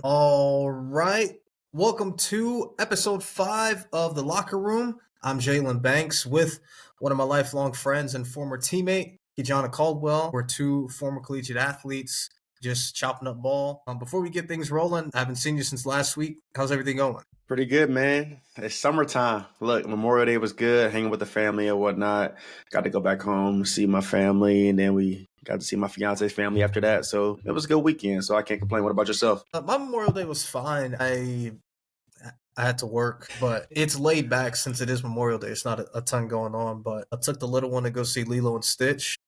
All right. Welcome to episode 5 of The Locker Room. I'm Jalen Banks with one of my lifelong friends and former teammate, Kijana Caldwell. We're two former collegiate athletes just chopping up ball. Before we get things rolling, I haven't seen you since last week. How's everything going? Pretty good, man. It's summertime. Look, Memorial Day was good, hanging with the family and whatnot. Got to go back home, see my family, and then we got to see my fiance's family after that. So it was a good weekend, so I can't complain. What about yourself? My Memorial Day was fine. I had to work, but it's laid back since it is Memorial Day. It's not a ton going on, but I took the little one to go see Lilo and Stitch.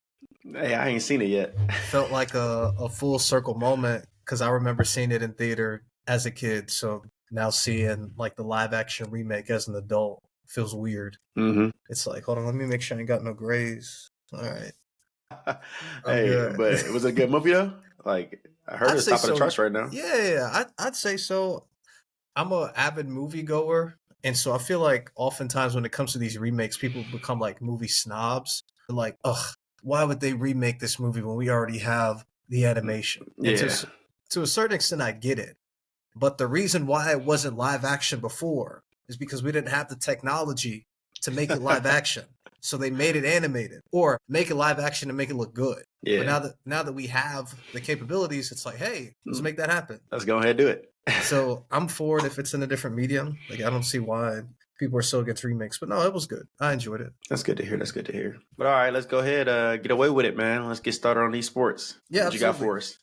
Hey, I ain't seen it yet. Felt like a full circle moment because I remember seeing it in theater as a kid. So now seeing like the live action remake as an adult feels weird. Mm-hmm. It's like, hold on, let me make sure I ain't got no grays. All right. Hey, but was it a good movie though? Like I heard it's top of the charts right now. Yeah, I'd say so. I'm an avid movie goer, and so I feel like oftentimes when it comes to these remakes, people become like movie snobs. They're like, ugh, why would they remake this movie when we already have the animation? Yeah. And to a certain extent, I get it. But the reason why it wasn't live action before is because we didn't have the technology to make it live action. So they made it animated or make it live action and make it look good. Yeah. But now that we have the capabilities, it's like, hey, let's make that happen. Let's go ahead and do it. So I'm for it if it's in a different medium. Like I don't see why people are so against remakes. But no, it was good. I enjoyed it. That's good to hear. But all right, let's go ahead, get away with it, man. Let's get started on these sports. Yeah, what you got for us?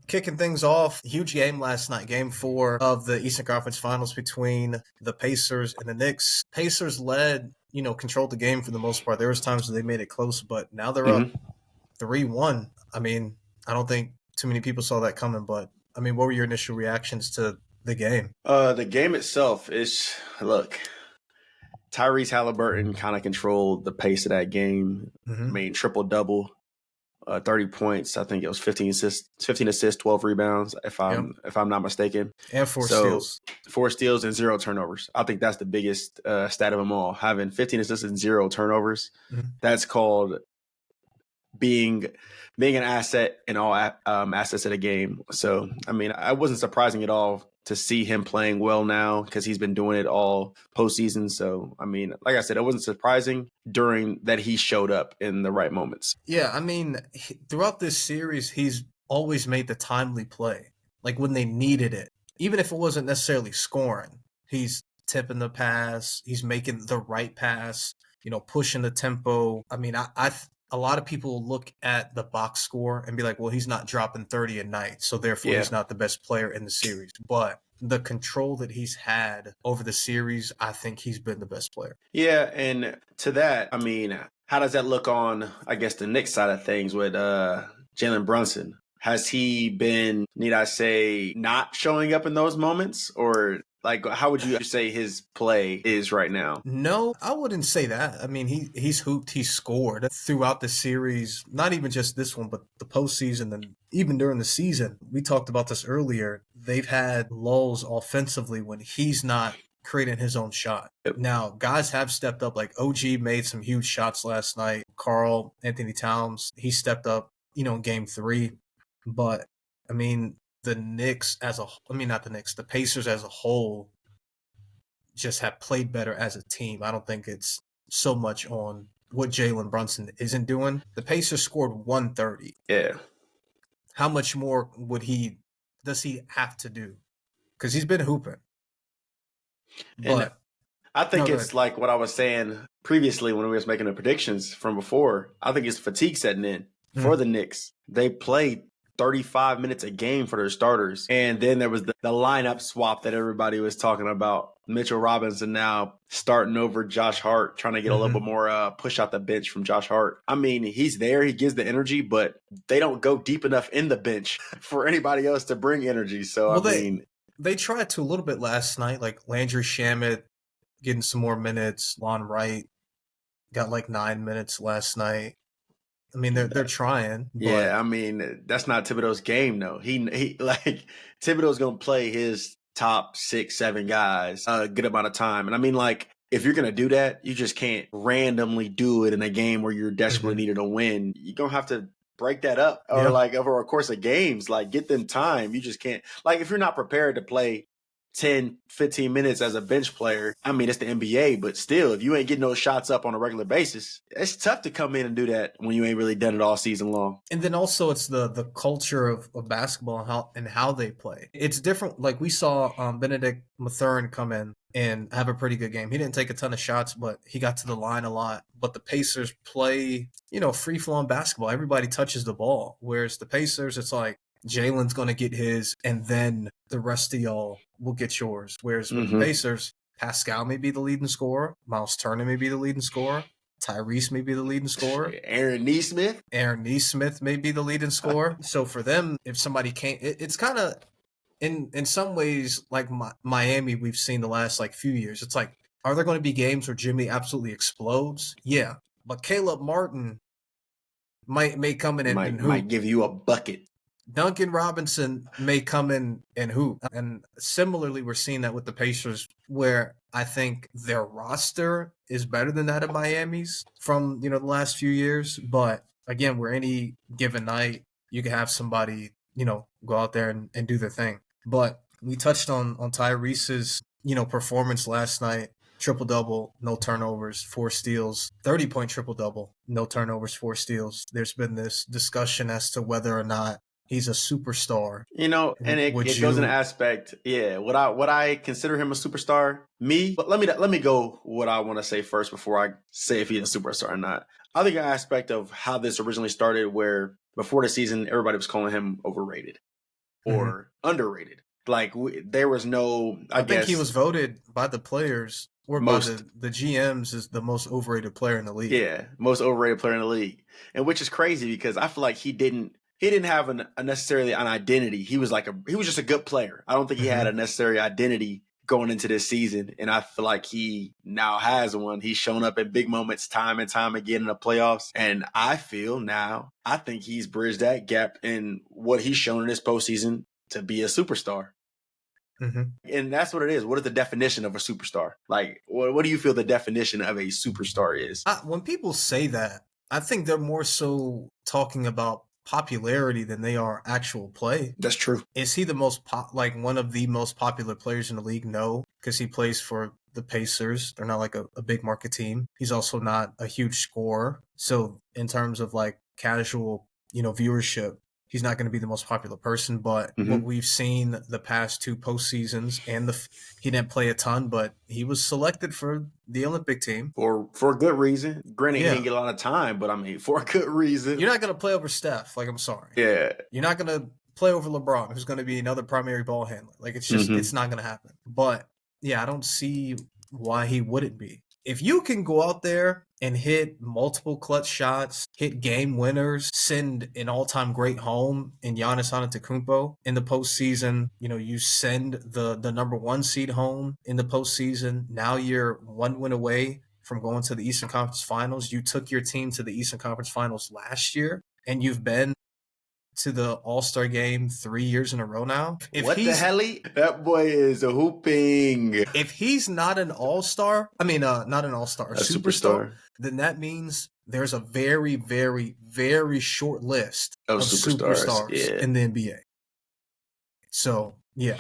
Kicking things off, huge game last night, game 4 of the Eastern Conference Finals between the Pacers and the Knicks. Pacers led, controlled the game for the most part. There was times when they made it close, but now they're up 3-1. I mean, I don't think too many people saw that coming, but I mean, what were your initial reactions to the game? The game itself is, look, Tyrese Haliburton kind of controlled the pace of that game. Mm-hmm. Made triple-double. 30 points. I think it was 15 assists, 12 rebounds, if I'm not mistaken. And 4 steals. 4 steals and 0 turnovers. I think that's the biggest stat of them all. Having 15 assists and 0 turnovers, that's called being an asset in all assets of the game. So, I mean, I wasn't surprising at all to see him playing well now because he's been doing it all postseason. So, I mean, like I said, it wasn't surprising during that he showed up in the right moments. Yeah, I mean, throughout this series, he's always made the timely play, like when they needed it. Even if it wasn't necessarily scoring, he's tipping the pass, he's making the right pass, pushing the tempo. I mean, a lot of people look at the box score and be like, well, he's not dropping 30 a night, so therefore he's not the best player in the series. But the control that he's had over the series, I think he's been the best player. Yeah, and to that, I mean, how does that look on, I guess, the Knicks side of things with Jalen Brunson? Has he been, need I say, not showing up in those moments? Or like, how would you say his play is right now? No, I wouldn't say that. I mean, he's hooped, he's scored throughout the series, not even just this one, but the postseason and even during the season. We talked about this earlier. They've had lulls offensively when he's not creating his own shot. Yep. Now, guys have stepped up. Like OG made some huge shots last night. Karl Anthony Towns, he stepped up, in game 3. But, I mean, the Pacers as a whole just have played better as a team. I don't think it's so much on what Jalen Brunson isn't doing. The Pacers scored 130. Yeah. How much more does he have to do? Because he's been hooping. But and I think it's like what I was saying previously when we was making the predictions from before. I think it's fatigue setting in for the Knicks. They played 35 minutes a game for their starters. And then there was the lineup swap that everybody was talking about. Mitchell Robinson now starting over Josh Hart, trying to get a little bit more push out the bench from Josh Hart. I mean, he's there. He gives the energy, but they don't go deep enough in the bench for anybody else to bring energy. So, they tried to a little bit last night, like Landry Shamet getting some more minutes. Lon Wright got like 9 minutes last night. I mean, they're trying. But... Yeah, I mean, that's not Thibodeau's game, though. He like Thibodeau's gonna play his top 6, 7 guys a good amount of time, and I mean, like, if you're gonna do that, you just can't randomly do it in a game where you're desperately needed to win. You're gonna have to break that up or Yeah. like over a course of games, like get them time. You just can't, like, if you're not prepared to play 10, 15 minutes as a bench player, I mean, it's the NBA, but still, if you ain't getting those shots up on a regular basis, it's tough to come in and do that when you ain't really done it all season long. And then also it's the culture of basketball and how they play. It's different. Like we saw Benedict Mathurin come in and have a pretty good game. He didn't take a ton of shots, but he got to the line a lot. But the Pacers play, free-flowing basketball. Everybody touches the ball. Whereas the Pacers, it's like Jalen's going to get his, and then the rest of y'all will get yours. Whereas with the Pacers, Pascal may be the leading scorer. Miles Turner may be the leading scorer. Tyrese may be the leading scorer. Aaron Nesmith may be the leading scorer. So for them, if somebody can't, it's kind of in some ways like Miami we've seen the last like few years. It's like, are there going to be games where Jimmy absolutely explodes? Yeah, but Caleb Martin may come in and hoop. Might give you a bucket. Duncan Robinson may come in and hoop. And similarly, we're seeing that with the Pacers, where I think their roster is better than that of Miami's from, the last few years. But again, where any given night, you can have somebody, go out there and do their thing. But we touched on Tyrese's, performance last night. Triple-double, no turnovers, 4 steals, 30-point triple-double, no turnovers, 4 steals. There's been this discussion as to whether or not he's a superstar. And it goes in an aspect. Yeah. Would I consider him a superstar? Me? But let me go what I want to say first before I say if he's a superstar or not. I think an aspect of how this originally started where before the season, everybody was calling him overrated or underrated. Like there was no, I guess. think he was voted by the players or by the GMs as the most overrated player in the league. Yeah. Most overrated player in the league. And which is crazy because I feel like he didn't have necessarily an identity. He was just a good player. I don't think he had a necessary identity going into this season. And I feel like he now has one. He's shown up in big moments time and time again in the playoffs. And I think he's bridged that gap in what he's shown in this postseason to be a superstar. And that's what it is. What is the definition of a superstar? Like, what do you feel the definition of a superstar is? When people say that, I think they're more so talking about popularity than they are actual play. That's true. Is he the most one of the most popular players in the league? No, because he plays for the Pacers. They're not like a big market team. He's also not a huge scorer. So in terms of like casual, viewership, he's not going to be the most popular person. But what we've seen the past 2 postseasons, and he didn't play a ton, but he was selected for the Olympic team for a good reason. Granted, he didn't get a lot of time, but I mean, for a good reason. You're not going to play over Steph. Like, I'm sorry. Yeah. You're not going to play over LeBron, who's going to be another primary ball handler. Like, it's just, it's not going to happen. But yeah, I don't see why he wouldn't be. If you can go out there and hit multiple clutch shots, hit game winners, send an all-time great home in Giannis Antetokounmpo in the postseason, you send the number 1 seed home in the postseason. Now you're 1 win away from going to the Eastern Conference Finals. You took your team to the Eastern Conference Finals last year, and you've been to the All-Star game 3 years in a row now. What the hell? That boy is a hooping. If he's not an all-star, not an all-star, a superstar, then that means there's a very, very, very short list of superstars in the NBA. So, yeah,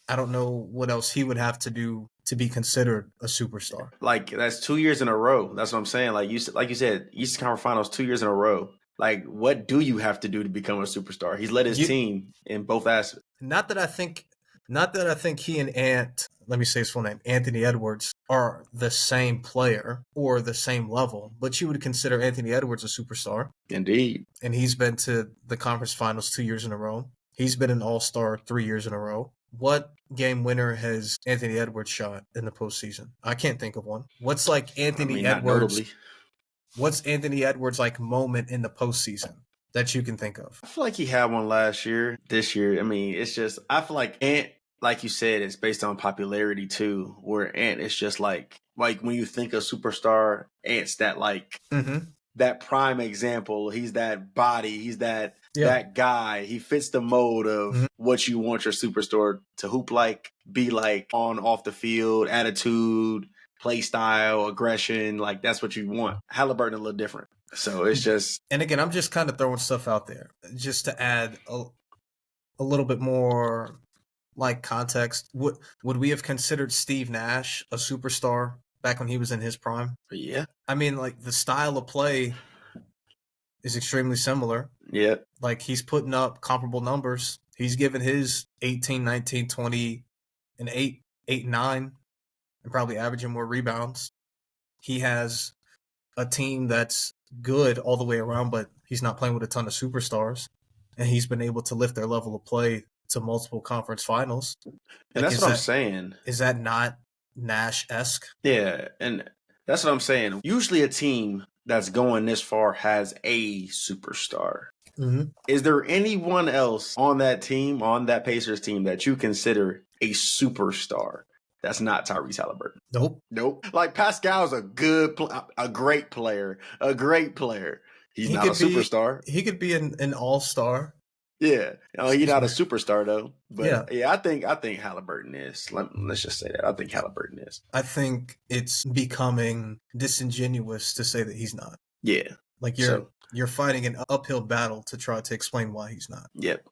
I don't know what else he would have to do to be considered a superstar. Like, that's 2 years in a row. That's what I'm saying. Like you said, Eastern Conference Finals 2 years in a row. Like, what do you have to do to become a superstar? He's led his team in both aspects. Not that I think he and let me say his full name, Anthony Edwards, are the same player or the same level, but you would consider Anthony Edwards a superstar. Indeed. And he's been to the conference finals 2 years in a row. He's been an all-star 3 years in a row. What game winner has Anthony Edwards shot in the postseason? I can't think of one. What's like Anthony Edwards? What's Anthony Edwards' like moment in the postseason that you can think of? I feel like he had one last year. This year, I mean, it's just, I feel like Ant, like you said, it's based on popularity too, where Ant is just like when you think of superstar, Ant's that like that prime example. He's that body. He's that guy. He fits the mold of what you want your superstar to hoop like, be like on, off the field, attitude, play style, aggression. Like, that's what you want. Haliburton a little different. So it's just. And again, I'm just kind of throwing stuff out there just to add a little bit more like context. Would we have considered Steve Nash a superstar back when he was in his prime? Yeah. I mean, like the style of play is extremely similar. Yeah. Like he's putting up comparable numbers. He's given his 18, 19, 20, and 8, 9, and probably averaging more rebounds. He has a team that's good all the way around, but he's not playing with a ton of superstars. And he's been able to lift their level of play to multiple conference finals. And that's what I'm saying. Is that not Nash-esque? Yeah, and that's what I'm saying. Usually a team that's going this far has a superstar. Mm-hmm. Is there anyone else on that team, on that Pacers team, that you consider a superstar that's not Tyrese Haliburton? Nope. Like Pascal's a great player. He's not a superstar. He could be an all-star. Yeah. He's not a superstar though. But yeah, I think Haliburton is. Let's just say that. I think Haliburton is. I think it's becoming disingenuous to say that he's not. Yeah. Like you're fighting an uphill battle to try to explain why he's not. Yep.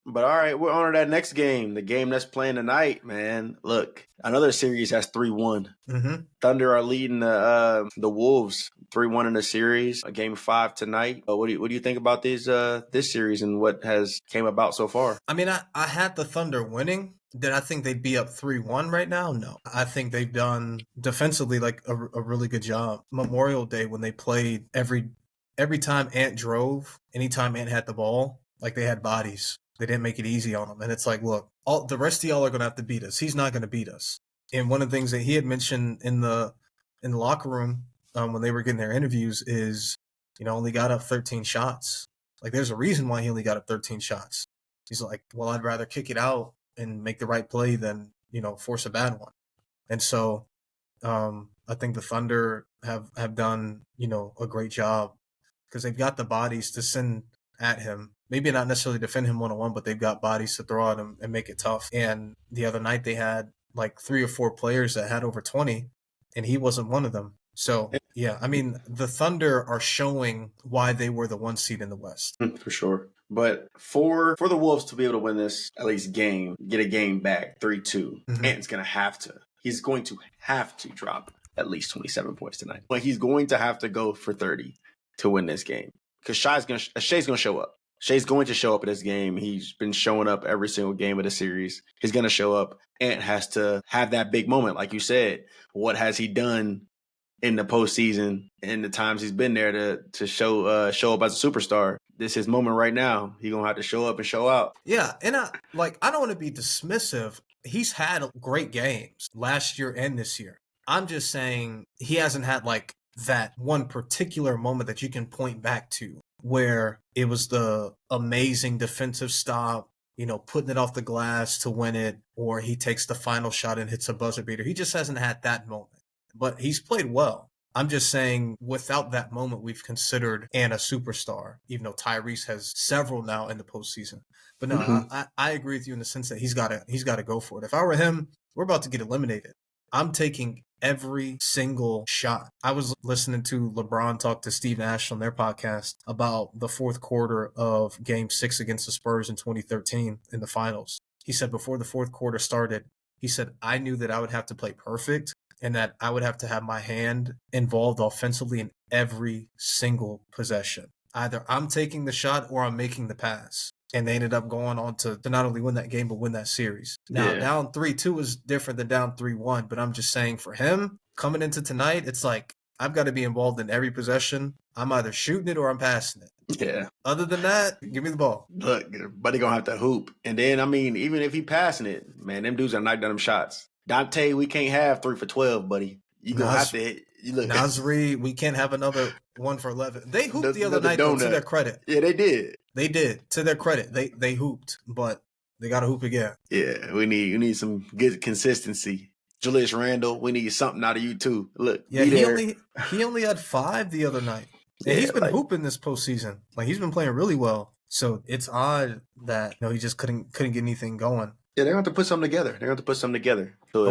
But all right, we're on to that next game. The game that's playing tonight, man. Look, another series has 3-1. Mm-hmm. Thunder are leading the Wolves 3-1 in the series. Game 5 tonight. What do you think about this series and what has came about so far? I mean, I had the Thunder winning. Did I think they'd be up 3-1 right now? No. I think they've done defensively like a really good job. Memorial Day when they played every time Ant drove, anytime Ant had the ball, like they had bodies. They didn't make it easy on him. And it's like, look, the rest of y'all are going to have to beat us. He's not going to beat us. And one of the things that he had mentioned in the locker room when they were getting their interviews is, only got up 13 shots. Like there's a reason why he only got up 13 shots. He's like, well, I'd rather kick it out and make the right play than, force a bad one. And so I think the Thunder have done, a great job because they've got the bodies to send at him. Maybe not necessarily defend him one-on-one, but they've got bodies to throw at him and make it tough. And the other night they had like 3 or 4 players that had over 20, and he wasn't one of them. So, yeah, I mean, the Thunder are showing why they were the 1 seed in the West. For sure. But for the Wolves to be able to win this, at least game, get a game back, 3-2, Ant's going to have to. He's going to have to drop at least 27 points tonight. Like he's going to have to go for 30 to win this game. Because Shai's going to show up. Shai's going to show up at this game. He's been showing up every single game of the series. He's going to show up. Ant has to have that big moment. Like you said, what has he done in the postseason and the times he's been there to show up as a superstar? This is his moment right now. He's going to have to show up and show out. Yeah, and I don't want to be dismissive. He's had great games last year and this year. I'm just saying he hasn't had like that one particular moment that you can point back to where it was the amazing defensive stop, putting it off the glass to win it, or he takes the final shot and hits a buzzer beater. He just hasn't had that moment, but he's played well. I'm just saying without that moment, we've considered Ant a superstar, even though Tyrese has several now in the postseason. But no, I agree with you in the sense that he's got to go for it. If I were him, we're about to get eliminated. I'm taking every single shot. I was listening to LeBron talk to Steve Nash on their podcast about the fourth quarter of Game 6 against the Spurs in 2013 in the finals. He said before the fourth quarter started, he said, I knew that I would have to play perfect and that I would have to have my hand involved offensively in every single possession. Either I'm taking the shot or I'm making the pass. And they ended up going on to not only win that game, but win that series. Now, down 3-2 is different than down 3-1. But I'm just saying for him, coming into tonight, it's like, I've got to be involved in every possession. I'm either shooting it or I'm passing it. Yeah. Other than that, give me the ball. Look, buddy going to have to hoop. And then, I mean, even if he passing it, man, them dudes are knocking down them shots. Dante, we can't have 3 for 12, buddy. You going to have to hit. Look. Nasri, we can't have another 1 for 11. They hooped the other night, though, to their credit. Yeah, they did. They did. To their credit, they hooped, but they got to hoop again. Yeah, we need some good consistency. Julius Randle, we need something out of you too. Look, yeah, he only had 5 the other night. And he's been hooping this postseason. Like he's been playing really well. So it's odd that he just couldn't get anything going. Yeah, they're going to have to put something together. So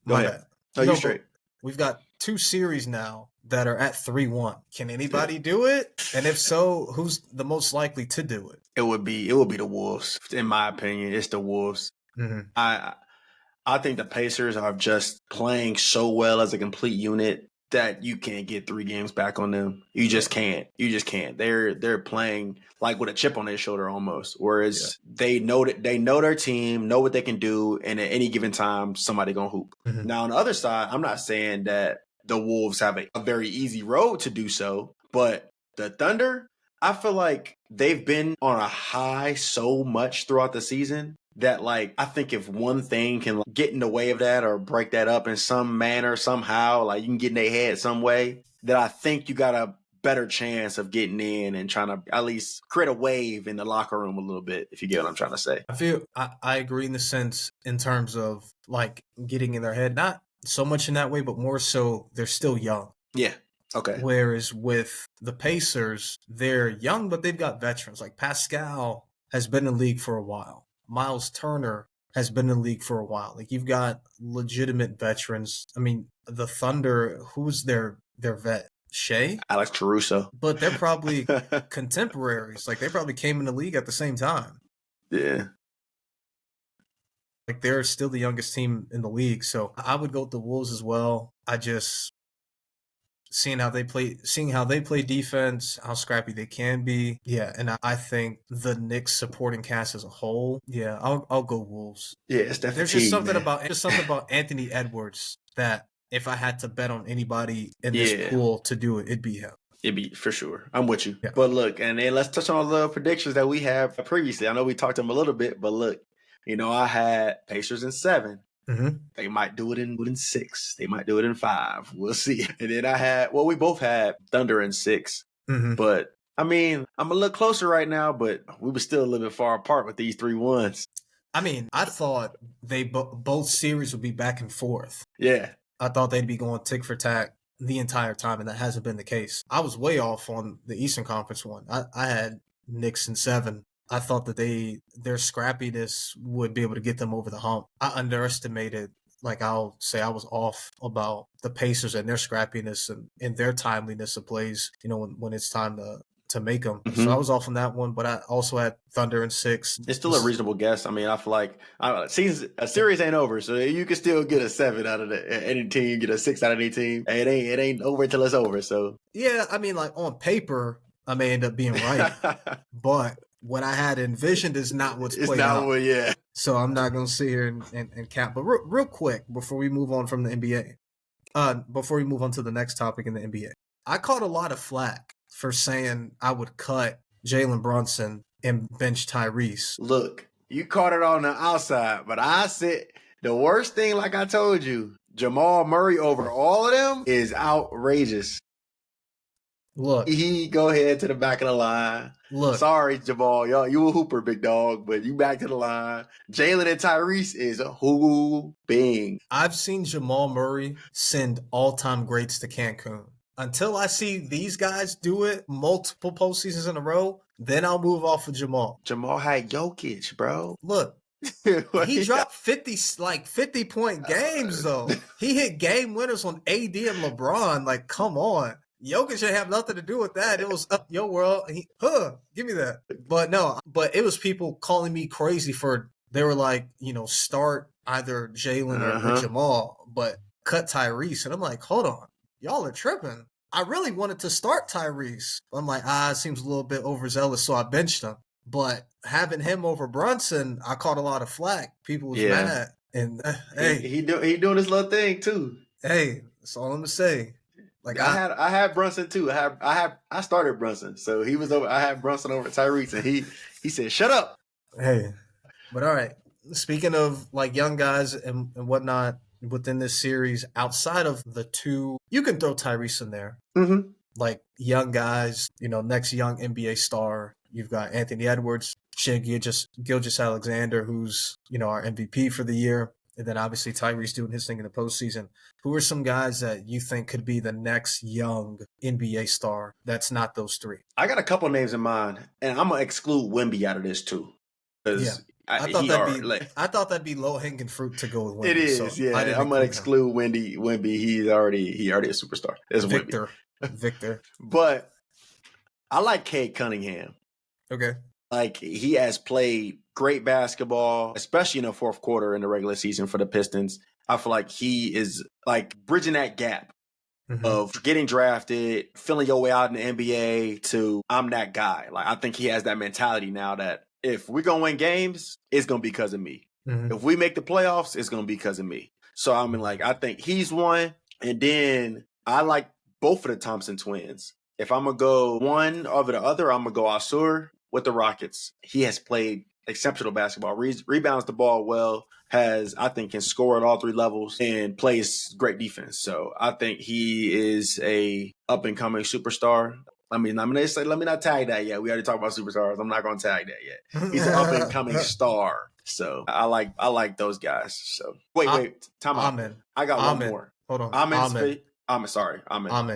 go ahead. No, you're straight. We've got 2 series now that are at 3-1. Can anybody do it? And if so, who's the most likely to do it? It would be the Wolves. In my opinion, it's the Wolves. Mm-hmm. I think the Pacers are just playing so well as a complete unit that you can't get 3 games back on them. You just can't. You just can't. They're playing like with a chip on their shoulder almost. Whereas they know their team, know what they can do, and at any given time, somebody gonna hoop. Mm-hmm. Now on the other side, I'm not saying that the Wolves have a very easy road to do so, but the Thunder, I feel like they've been on a high so much throughout the season that, like, I think if one thing can get in the way of that or break that up in some manner, somehow, like you can get in their head some way, that I think you got a better chance of getting in and trying to at least create a wave in the locker room a little bit, if you get what I'm trying to say. I feel I agree in the sense in terms of like getting in their head, not so much in that way, but more so they're still young. Yeah. Okay. Whereas with the Pacers, they're young, but they've got veterans. Like Pascal has been in the league for a while. Miles Turner has been in the league for a while. Like you've got legitimate veterans. I mean, the Thunder, who's their vet? Shea? Alex Caruso. But they're probably contemporaries. Like they probably came in the league at the same time. Yeah. Like they're still the youngest team in the league. So I would go with the Wolves as well. I just seeing how they play defense, how scrappy they can be. Yeah, and I think the Knicks supporting cast as a whole, yeah, I'll go Wolves. Yeah, it's definitely there's just something about Anthony Edwards that if I had to bet on anybody in this pool to do it, it'd be him. It'd be for sure. I'm with you. Yeah. But look, and then let's touch on the predictions that we have previously. I know we talked to them a little bit, but look, I had Pacers in 7. Mm-hmm. They might do it in 6. They might do it in 5. We'll see. And then we both had Thunder in 6. Mm-hmm. But, I mean, I'm a little closer right now, but we were still a little bit far apart with these 3 ones. I mean, I thought they both series would be back and forth. Yeah. I thought they'd be going tick for tack the entire time, and that hasn't been the case. I was way off on the Eastern Conference one. I had Knicks in 7. I thought that their scrappiness would be able to get them over the hump. I underestimated, like I'll say I was off about the Pacers and their scrappiness and their timeliness of plays, when it's time to make them. Mm-hmm. So I was off on that one, but I also had Thunder in 6. It's still a reasonable guess. I mean, I feel like a series ain't over, so you can still get a 7 out of any team, get a 6 out of any team. It ain't over until it's over. So yeah, I mean, like on paper, I may end up being right, but what I had envisioned is not what's played out. Yeah. So I'm not going to sit here and count. But real quick, before we move on from the NBA, before we move on to the next topic in the NBA, I caught a lot of flack for saying I would cut Jalen Brunson and bench Tyrese. Look, you caught it on the outside, but I said the worst thing, like I told you, Jamal Murray over all of them is outrageous. Look, he go ahead to the back of the line. Look, sorry, Jamal, you a hooper, big dog, but you back to the line. Jalen and Tyrese is hooping. I've seen Jamal Murray send all-time greats to Cancun. Until I see these guys do it multiple postseasons in a row, then I'll move off of Jamal. Jamal had Jokic, bro. Look, he dropped 50-point games though. He hit game winners on AD and LeBron. Like, come on. Jokic didn't have nothing to do with that. It was up your world. Give me that. But it was people calling me crazy they were like, start either Jalen or Jamal, but cut Tyrese. And I'm like, hold on. Y'all are tripping. I really wanted to start Tyrese. I'm like, it seems a little bit overzealous, so I benched him. But having him over Brunson, I caught a lot of flack. People was mad. And hey. He doing his little thing too. Hey, that's all I'm going to say. Like I had Brunson too. I started Brunson, so he was over. I had Brunson over Tyrese, and he said, "Shut up." Hey, but all right. Speaking of like young guys and whatnot within this series, outside of the 2, you can throw Tyrese in there. Mm-hmm. Like young guys, next young NBA star. You've got Anthony Edwards, Shai Gilgeous-Alexander, who's our MVP for the year. And then obviously Tyrese doing his thing in the postseason. Who are some guys that you think could be the next young NBA star that's not those 3? I got a couple names in mind, and I'm going to exclude Wemby out of this too. Because I thought that'd be low hanging fruit to go with Wemby. It is, so yeah. I'm gonna exclude Wemby. He's already a superstar. It's Victor. But I like Cade Cunningham. Okay. Like, he has played great basketball, especially in the fourth quarter in the regular season for the Pistons. I feel like he is like bridging that gap of getting drafted, feeling your way out in the NBA to I'm that guy. Like, I think he has that mentality now that if we're going to win games, it's going to be because of me. If we make the playoffs, it's going to be because of me. So, I mean, like, I think he's one. And then I like both of the Thompson twins. If I'm going to go one over the other, I'm going to go Asur with the Rockets. He has played exceptional basketball, rebounds the ball well, I think can score at all three levels and plays great defense. So I think he is a up and coming superstar. Let me not tag that yet. We already talked about superstars. I'm not going to tag that yet. He's an up and coming star. So I like those guys. So wait, time out. I got one more. Hold on. Amen.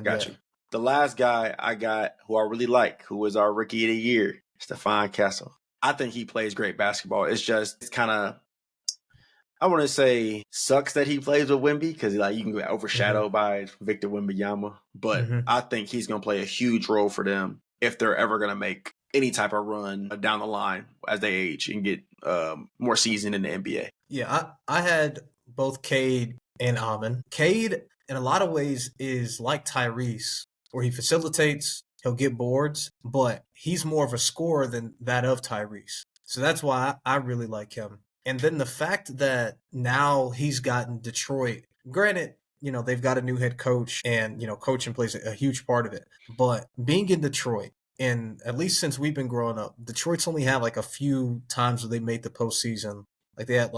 Got you. The last guy I got who I really like, who was our rookie of the year, Stephon Castle. I think he plays great basketball. It's kind of, I want to say, sucks that he plays with Wemby because like you can get overshadowed by Victor Wembanyama. But I think he's going to play a huge role for them if they're ever going to make any type of run down the line as they age and get more seasoned in the NBA. Yeah, I had both Cade and Amen. Cade, in a lot of ways, is like Tyrese, where he facilitates, he'll get boards, but he's more of a scorer than that of Tyrese. So that's why I really like him. And then the fact that now he's gotten Detroit, granted, they've got a new head coach and, coaching plays a huge part of it. But being in Detroit, and at least since we've been growing up, Detroit's only had like a few times where they made the postseason. Like they had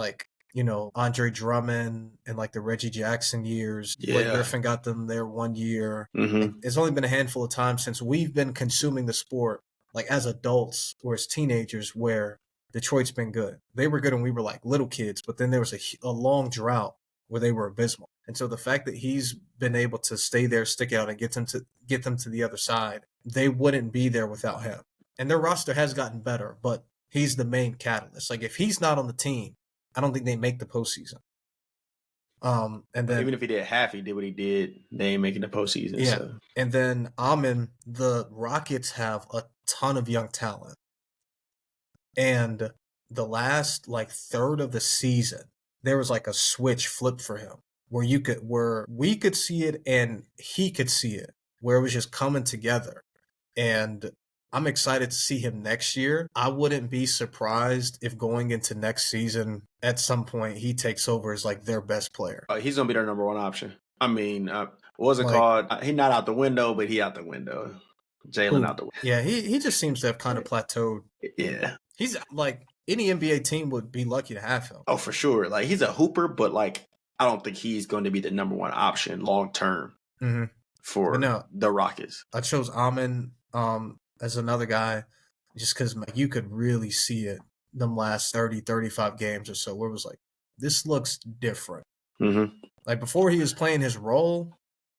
Andre Drummond and like the Reggie Jackson years. Yeah. Blake Griffin got them there one year. It's only been a handful of times since we've been consuming the sport, like as adults or as teenagers, where Detroit's been good. They were good when we were like little kids, but then there was a long drought where they were abysmal. And so the fact that he's been able to stay there, stick out, and get them to the other side, they wouldn't be there without him. And their roster has gotten better, but he's the main catalyst. Like if he's not on the team, I don't think they make the postseason. And then even if he did half, he did what he did. They ain't making the postseason. Yeah. So. And then the Rockets have a ton of young talent. And the last third of the season, there was like a switch flip for him where we could see it and he could see it, where it was just coming together. And I'm excited to see him next year. I wouldn't be surprised if going into next season, at some point, he takes over as like their best player. He's going to be their number one option. I mean, what was it called? He's not out the window, but he out the window. Jalen out the window. Yeah, he just seems to have kind of plateaued. Yeah. He's like, any NBA team would be lucky to have him. Oh, for sure. Like, he's a hooper, but like, I don't think he's going to be the number one option long term for the Rockets. I chose Amen as another guy just because you could really see it them last 30, 35 games or so where it was like, this looks different. Like before he was playing his role,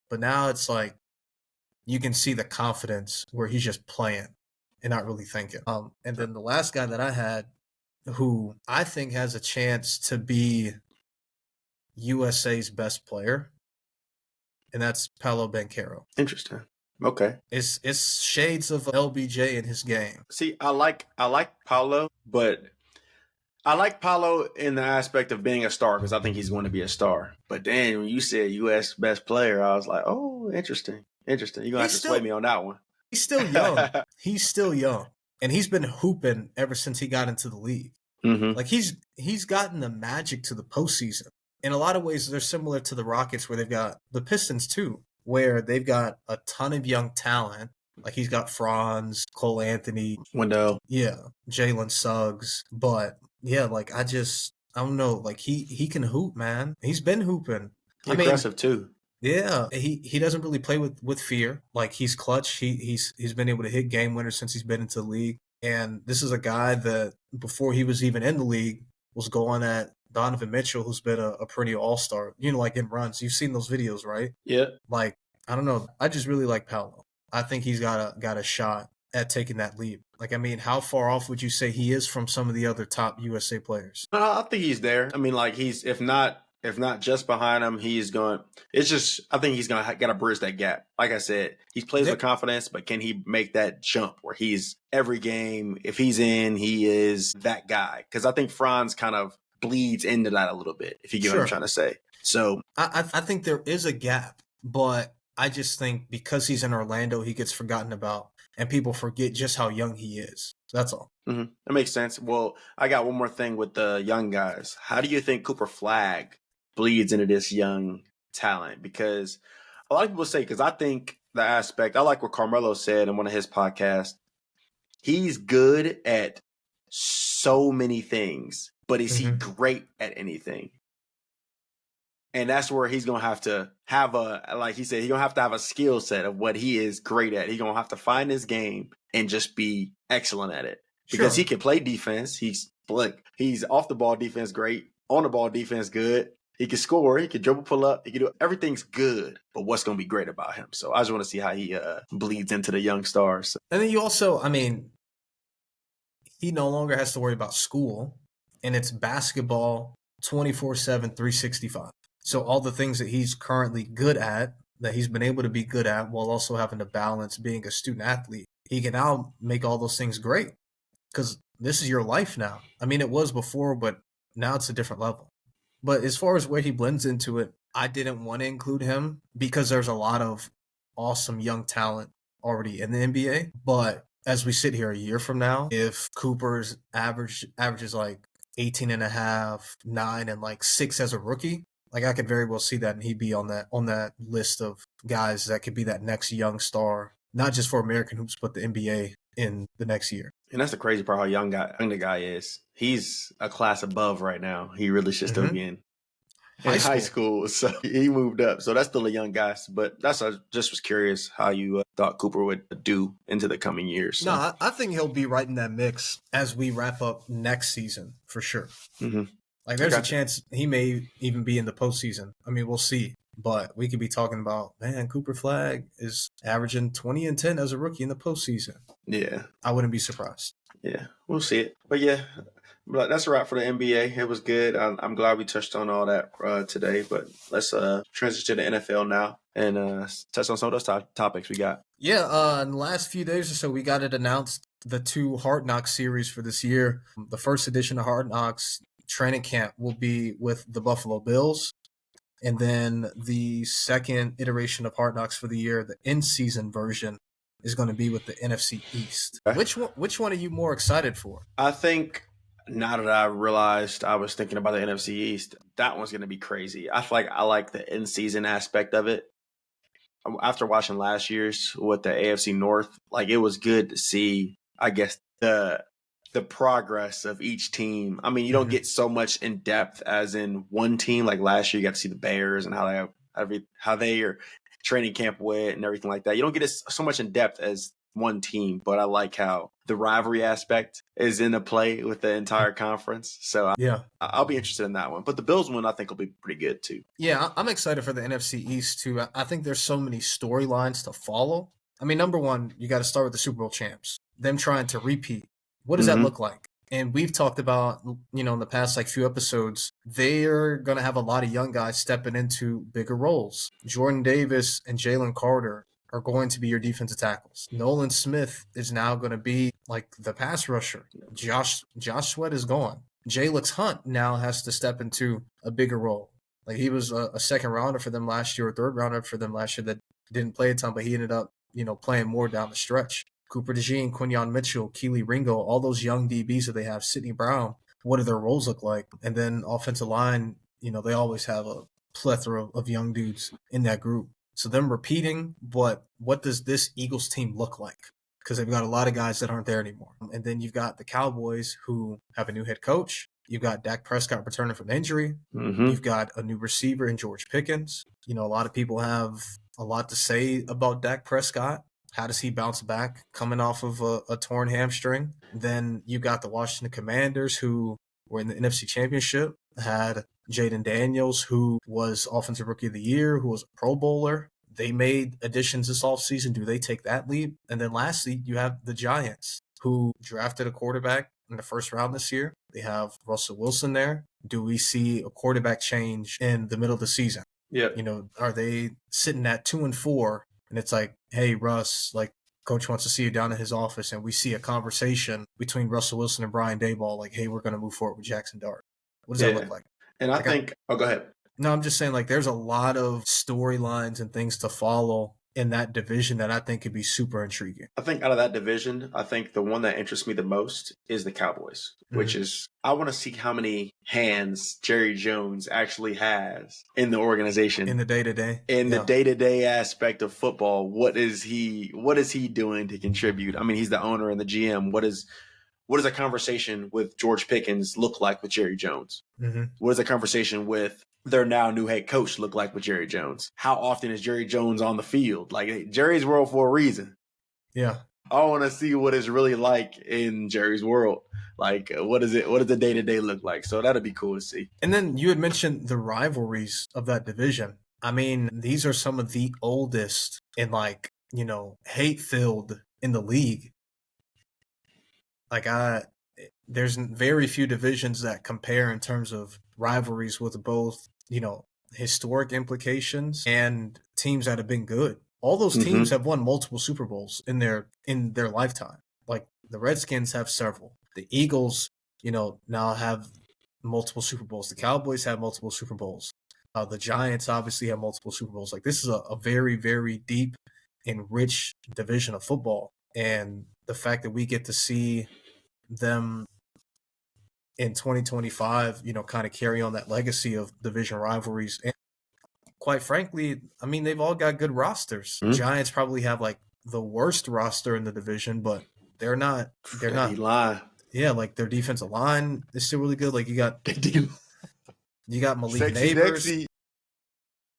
but now it's like you can see the confidence where he's just playing and not really thinking. And then the last guy that I had, who I think has a chance to be USA's best player, and that's Paolo Banchero. Interesting. Okay. It's shades of LBJ in his game. See, I like Paolo, but I like Paolo in the aspect of being a star because I think he's going to be a star. But then when you said U.S. best player, I was like, oh, interesting. You're going to have to sway me on that one. He's still young. He's still young. And he's been hooping ever since he got into the league. Like he's gotten the magic to the postseason. In a lot of ways, they're similar to the Rockets where they've got the Pistons too, where they've got a ton of young talent. Like he's got Franz, Cole Anthony, Wendell. Yeah, Jalen Suggs. But yeah, like I don't know. Like he can hoop, man. He's been hooping. He's aggressive too. Yeah, he doesn't really play with fear. Like he's clutch. He's been able to hit game winners since he's been into the league. And this is a guy that before he was even in the league was going at Donovan Mitchell, who's been a pretty all-star, like in runs. You've seen those videos, right? Yeah. Like, I don't know. I just really like Paolo. I think he's got a shot at taking that leap? Like, I mean, how far off would you say he is from some of the other top USA players? I think he's there. I mean, like he's if not just behind him, he's going. It's just I think he's gonna got to bridge that gap. Like I said, he plays with confidence, but can he make that jump where he's every game? If he's in, he is that guy. Because I think Franz kind of bleeds into that a little bit. If you get what I'm trying to say. So I think there is a gap, but I just think because he's in Orlando, he gets forgotten about, and people forget just how young he is. That's all. Mm-hmm. That makes sense. Well, I got one more thing with the young guys. How do you think Cooper Flagg bleeds into this young talent? Because a lot of people say, because I think the aspect, I like what Carmelo said in one of his podcasts, he's good at so many things, but is he great at anything? And that's where he's going to have like he said, he's going to have a skill set of what he is great at. He's going to have to find his game and just be excellent at it. Because he can play defense. He's off the ball defense great, on the ball defense good. He can score. He can dribble, pull up. He can do everything's good. But what's going to be great about him? So I just want to see how he bleeds into the young stars. And then you also, I mean, he no longer has to worry about school, and it's basketball 24/7, 365. So all the things that he's currently good at, that he's been able to be good at, while also having to balance being a student athlete, he can now make all those things great. Because this is your life now. I mean, it was before, but now it's a different level. But as far as where he blends into it, I didn't want to include him because there's a lot of awesome young talent already in the NBA. But as we sit here a year from now, if Cooper's averages like 18 and a half, 9, and like 6 as a rookie, like I could very well see that, and he'd be on that list of guys that could be that next young star, not just for American hoops, but the NBA in the next year. And that's the crazy part, how young the guy is. He's a class above right now. He really should still be in high school. So he moved up. So that's still a young guy. But I just was curious how you thought Cooper would do into the coming years. So. No, I think he'll be right in that mix as we wrap up next season for sure. Mm-hmm. Like there's a chance he may even be in the postseason. I mean, we'll see. But we could be talking about, man, Cooper Flagg is averaging 20 and 10 as a rookie in the postseason. Yeah. I wouldn't be surprised. Yeah, we'll see it. But yeah, that's a wrap for the NBA. It was good. I'm glad we touched on all that today. But let's transition to the NFL now and touch on some of those topics we got. Yeah, in the last few days or so, we got it announced, the 2 Hard Knocks series for this year. The first edition of Hard Knocks training camp will be with the Buffalo Bills. And then the second iteration of Hard Knocks for the year, the in-season version, is going to be with the NFC East. Okay. Which one are you more excited for? I think now that I realized I was thinking about the NFC East, that one's going to be crazy. I feel like I like the in-season aspect of it. After watching last year's with the AFC North, like it was good to see, I guess, the progress of each team. I mean, you don't get so much in depth as in one team. Like last year, you got to see the Bears and how they are training camp went and everything like that. You don't get it so much in depth as one team, but I like how the rivalry aspect is in the play with the entire conference. So yeah, I'll be interested in that one. But the Bills one, I think, will be pretty good too. Yeah, I'm excited for the NFC East too. I think there's so many storylines to follow. I mean, number one, you got to start with the Super Bowl champs, them trying to repeat. What does that look like? And we've talked about, in the past few episodes, they're going to have a lot of young guys stepping into bigger roles. Jordan Davis and Jalen Carter are going to be your defensive tackles. Nolan Smith is now going to be like the pass rusher. Josh Sweat is gone. Jalix Hunt now has to step into a bigger role. Like he was a second rounder for them last year, or third rounder for them last year that didn't play a ton, but he ended up, playing more down the stretch. Cooper DeJean, Quinyon Mitchell, Keely Ringo, all those young DBs that they have, Sidney Brown, what do their roles look like? And then offensive line, they always have a plethora of young dudes in that group. So them repeating, but what does this Eagles team look like? Because they've got a lot of guys that aren't there anymore. And then you've got the Cowboys who have a new head coach. You've got Dak Prescott returning from injury. Mm-hmm. You've got a new receiver in George Pickens. A lot of people have a lot to say about Dak Prescott. How does he bounce back coming off of a torn hamstring? Then you got the Washington Commanders, who were in the NFC Championship, had Jaden Daniels, who was Offensive Rookie of the Year, who was a Pro Bowler. they made additions this offseason. Do they take that leap? And then lastly, you have the Giants, who drafted a quarterback in the first round this year. They have Russell Wilson there. Do we see a quarterback change in the middle of the season? Yeah. Are they sitting at 2-4 and it's like, hey, Russ, like, coach wants to see you down in his office, and we see a conversation between Russell Wilson and Brian Daboll, like, hey, we're going to move forward with Jackson Dart. What does that look like? And I think go ahead. No, I'm just saying, like, there's a lot of storylines and things to follow in that division that I think could be super intriguing. I think out of that division, I think the one that interests me the most is the Cowboys, which is, I want to see how many hands Jerry Jones actually has in the organization. In the day-to-day. In the day-to-day aspect of football, what is he doing to contribute? I mean, he's the owner and the GM. What does a conversation with George Pickens look like with Jerry Jones? What does a conversation with their now new head coach look like with Jerry Jones? How often is Jerry Jones on the field? Like, hey, Jerry's world for a reason. Yeah. I want to see what it's really like in Jerry's world. Like, what does the day-to-day look like? So that'd be cool to see. And then you had mentioned the rivalries of that division. I mean, these are some of the oldest and, like, hate-filled in the league. Like, there's very few divisions that compare in terms of rivalries with both, historic implications and teams that have been good. All those teams have won multiple Super Bowls in their lifetime. Like, the Redskins have several. The Eagles, now have multiple Super Bowls. The Cowboys have multiple Super Bowls. The Giants obviously have multiple Super Bowls. Like, this is a very, very deep and rich division of football. And the fact that we get to see them in 2025, kind of carry on that legacy of division rivalries. And quite frankly, I mean, they've all got good rosters. Giants probably have, like, the worst roster in the division, but they're not. Yeah, like, their defensive line is still really good. Like, you got Malik Neighbors.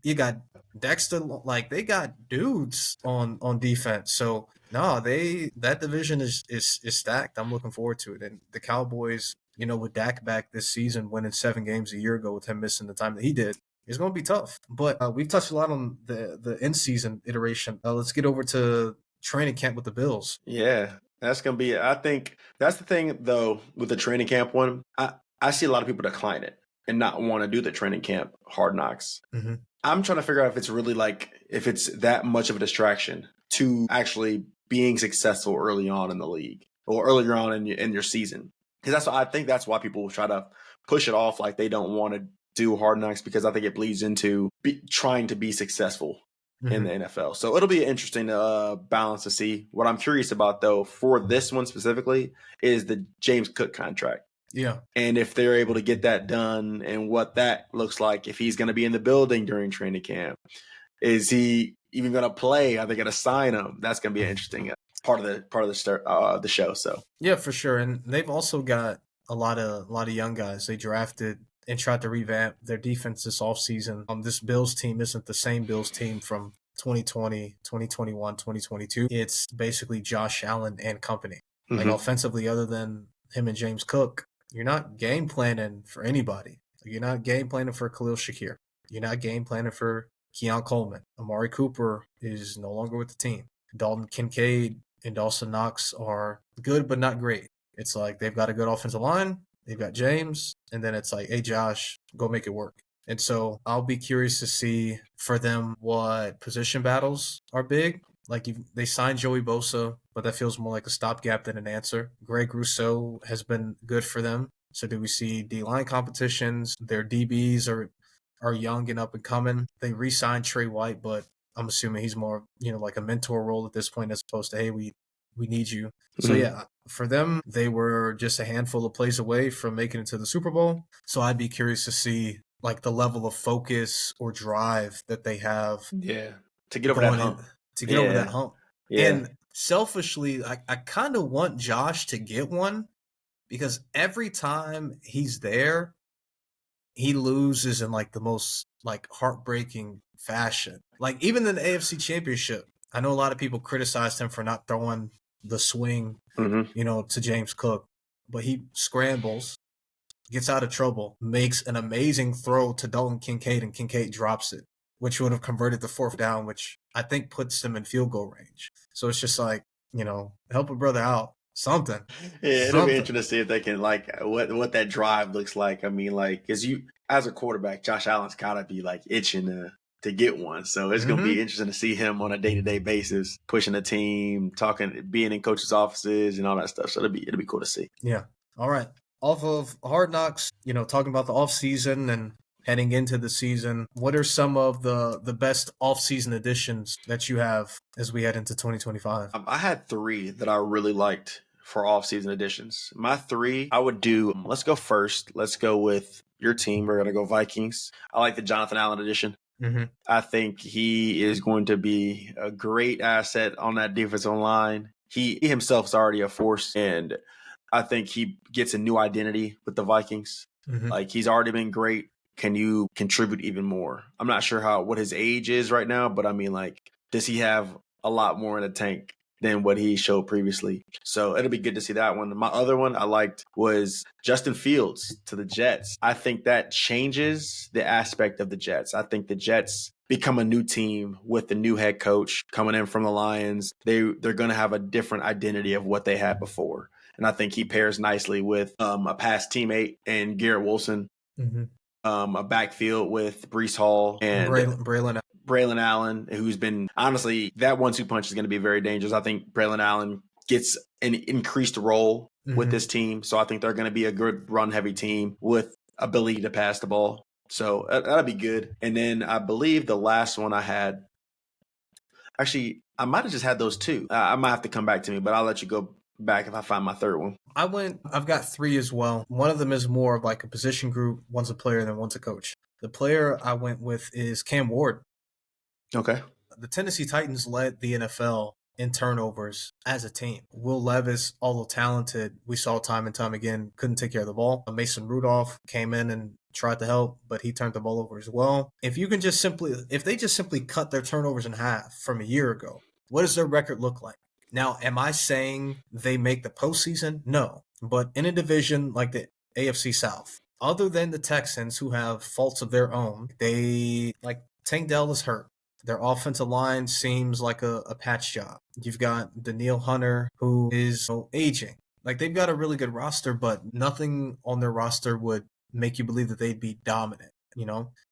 You got Dexter. Like, they got dudes on defense. So no, that division is stacked. I'm looking forward to it. And the Cowboys, with Dak back this season, winning 7 games a year ago with him missing the time that he did, it's going to be tough. But we've touched a lot on the in-season iteration. Let's get over to training camp with the Bills. Yeah, that's going to be – I think that's the thing, though, with the training camp one. I see a lot of people decline it and not want to do the training camp Hard Knocks. I'm trying to figure out if it's really if it's that much of a distraction to actually being successful early on in the league or earlier on in your season. Because I think that's why people try to push it off, like they don't want to do Hard Knocks, because I think it bleeds into trying to be successful in the NFL. So it'll be an interesting balance to see. What I'm curious about, though, for this one specifically, is the James Cook contract. Yeah. And if they're able to get that done and what that looks like, if he's going to be in the building during training camp, is he even going to play? Are they going to sign him? That's going to be an interesting part of the show. So yeah, for sure. And they've also got a lot of young guys they drafted and tried to revamp their defense this offseason. This Bills team isn't the same Bills team from 2020, 2021, 2022. It's basically Josh Allen and company. Like, offensively, other than him and James Cook, you're not game planning for anybody. You're not game planning for Khalil Shakir. You're not game planning for Keon Coleman. Amari Cooper is no longer with the team. Dalton Kincaid and Dawson Knox are good but not great. It's like they've got a good offensive line. They've got James. And then it's like, hey, Josh, go make it work. And so I'll be curious to see for them what position battles are big. Like, they signed Joey Bosa, but that feels more like a stopgap than an answer. Greg Rousseau has been good for them. So do we see D-line competitions? Their DBs are young and up and coming. They re-signed Trey White, but I'm assuming he's more, like a mentor role at this point, as opposed to, hey, we need you. So yeah, for them, they were just a handful of plays away from making it to the Super Bowl. So I'd be curious to see, like, the level of focus or drive that they have. Yeah, to get over that hump. Over that hump. Yeah. And selfishly, I kind of want Josh to get one, because every time he's there, he loses in, like, the most, like, heartbreaking fashion. Like, even in the AFC Championship, I know a lot of people criticized him for not throwing the swing, to James Cook, but he scrambles, gets out of trouble, makes an amazing throw to Dalton Kincaid, and Kincaid drops it, which would have converted the 4th down, which I think puts them in field goal range. So it's just like, help a brother out. Something. Yeah, it'll be interesting to see if they can what that drive looks like. I mean, because you as a quarterback, Josh Allen's gotta be itching to get one. So it's gonna be interesting to see him on a day-to-day basis, pushing the team, being in coaches' offices and all that stuff. So it'll be cool to see. Yeah. All right. Off of Hard Knocks, talking about the off season and heading into the season, what are some of the best off-season additions that you have as we head into 2025? I had 3 that I really liked for off-season additions. My 3, I would do, let's go first. Let's go with your team. We're going to go Vikings. I like the Jonathan Allen addition. Mm-hmm. I think he is going to be a great asset on that defensive line. He himself is already a force, and I think he gets a new identity with the Vikings. Mm-hmm. He's already been great. Can you contribute even more? I'm not sure what his age is right now, but I mean, does he have a lot more in the tank than what he showed previously? So it'll be good to see that one. My other one I liked was Justin Fields to the Jets. I think that changes the aspect of the Jets. I think the Jets become a new team with the new head coach coming in from the Lions. They're going to have a different identity of what they had before. And I think he pairs nicely with a past teammate and Garrett Wilson, a backfield with Breece Hall and Braylon Allen, who's been, honestly, that 1-2 punch is going to be very dangerous. I think Braylon Allen gets an increased role with this team. So I think they're going to be a good run-heavy team with ability to pass the ball. So that'll be good. And then I believe the last one I had, actually, I might have just had those 2. I might have to come back to me, but I'll let you go back if I find my third one. I've got 3 as well. One of them is more of like a position group. One's a player, then one's a coach. The player I went with is Cam Ward. Okay. The Tennessee Titans led the NFL in turnovers as a team. Will Levis, although talented, we saw time and time again, couldn't take care of the ball. Mason Rudolph came in and tried to help, but he turned the ball over as well. If they just simply cut their turnovers in half from a year ago, what does their record look like? Now, am I saying they make the postseason? No. But in a division like the AFC South, other than the Texans, who have faults of their own, Tank Dell is hurt. Their offensive line seems like a patch job. You've got Danielle Hunter, who is aging. They've got a really good roster, but nothing on their roster would make you believe that they'd be dominant.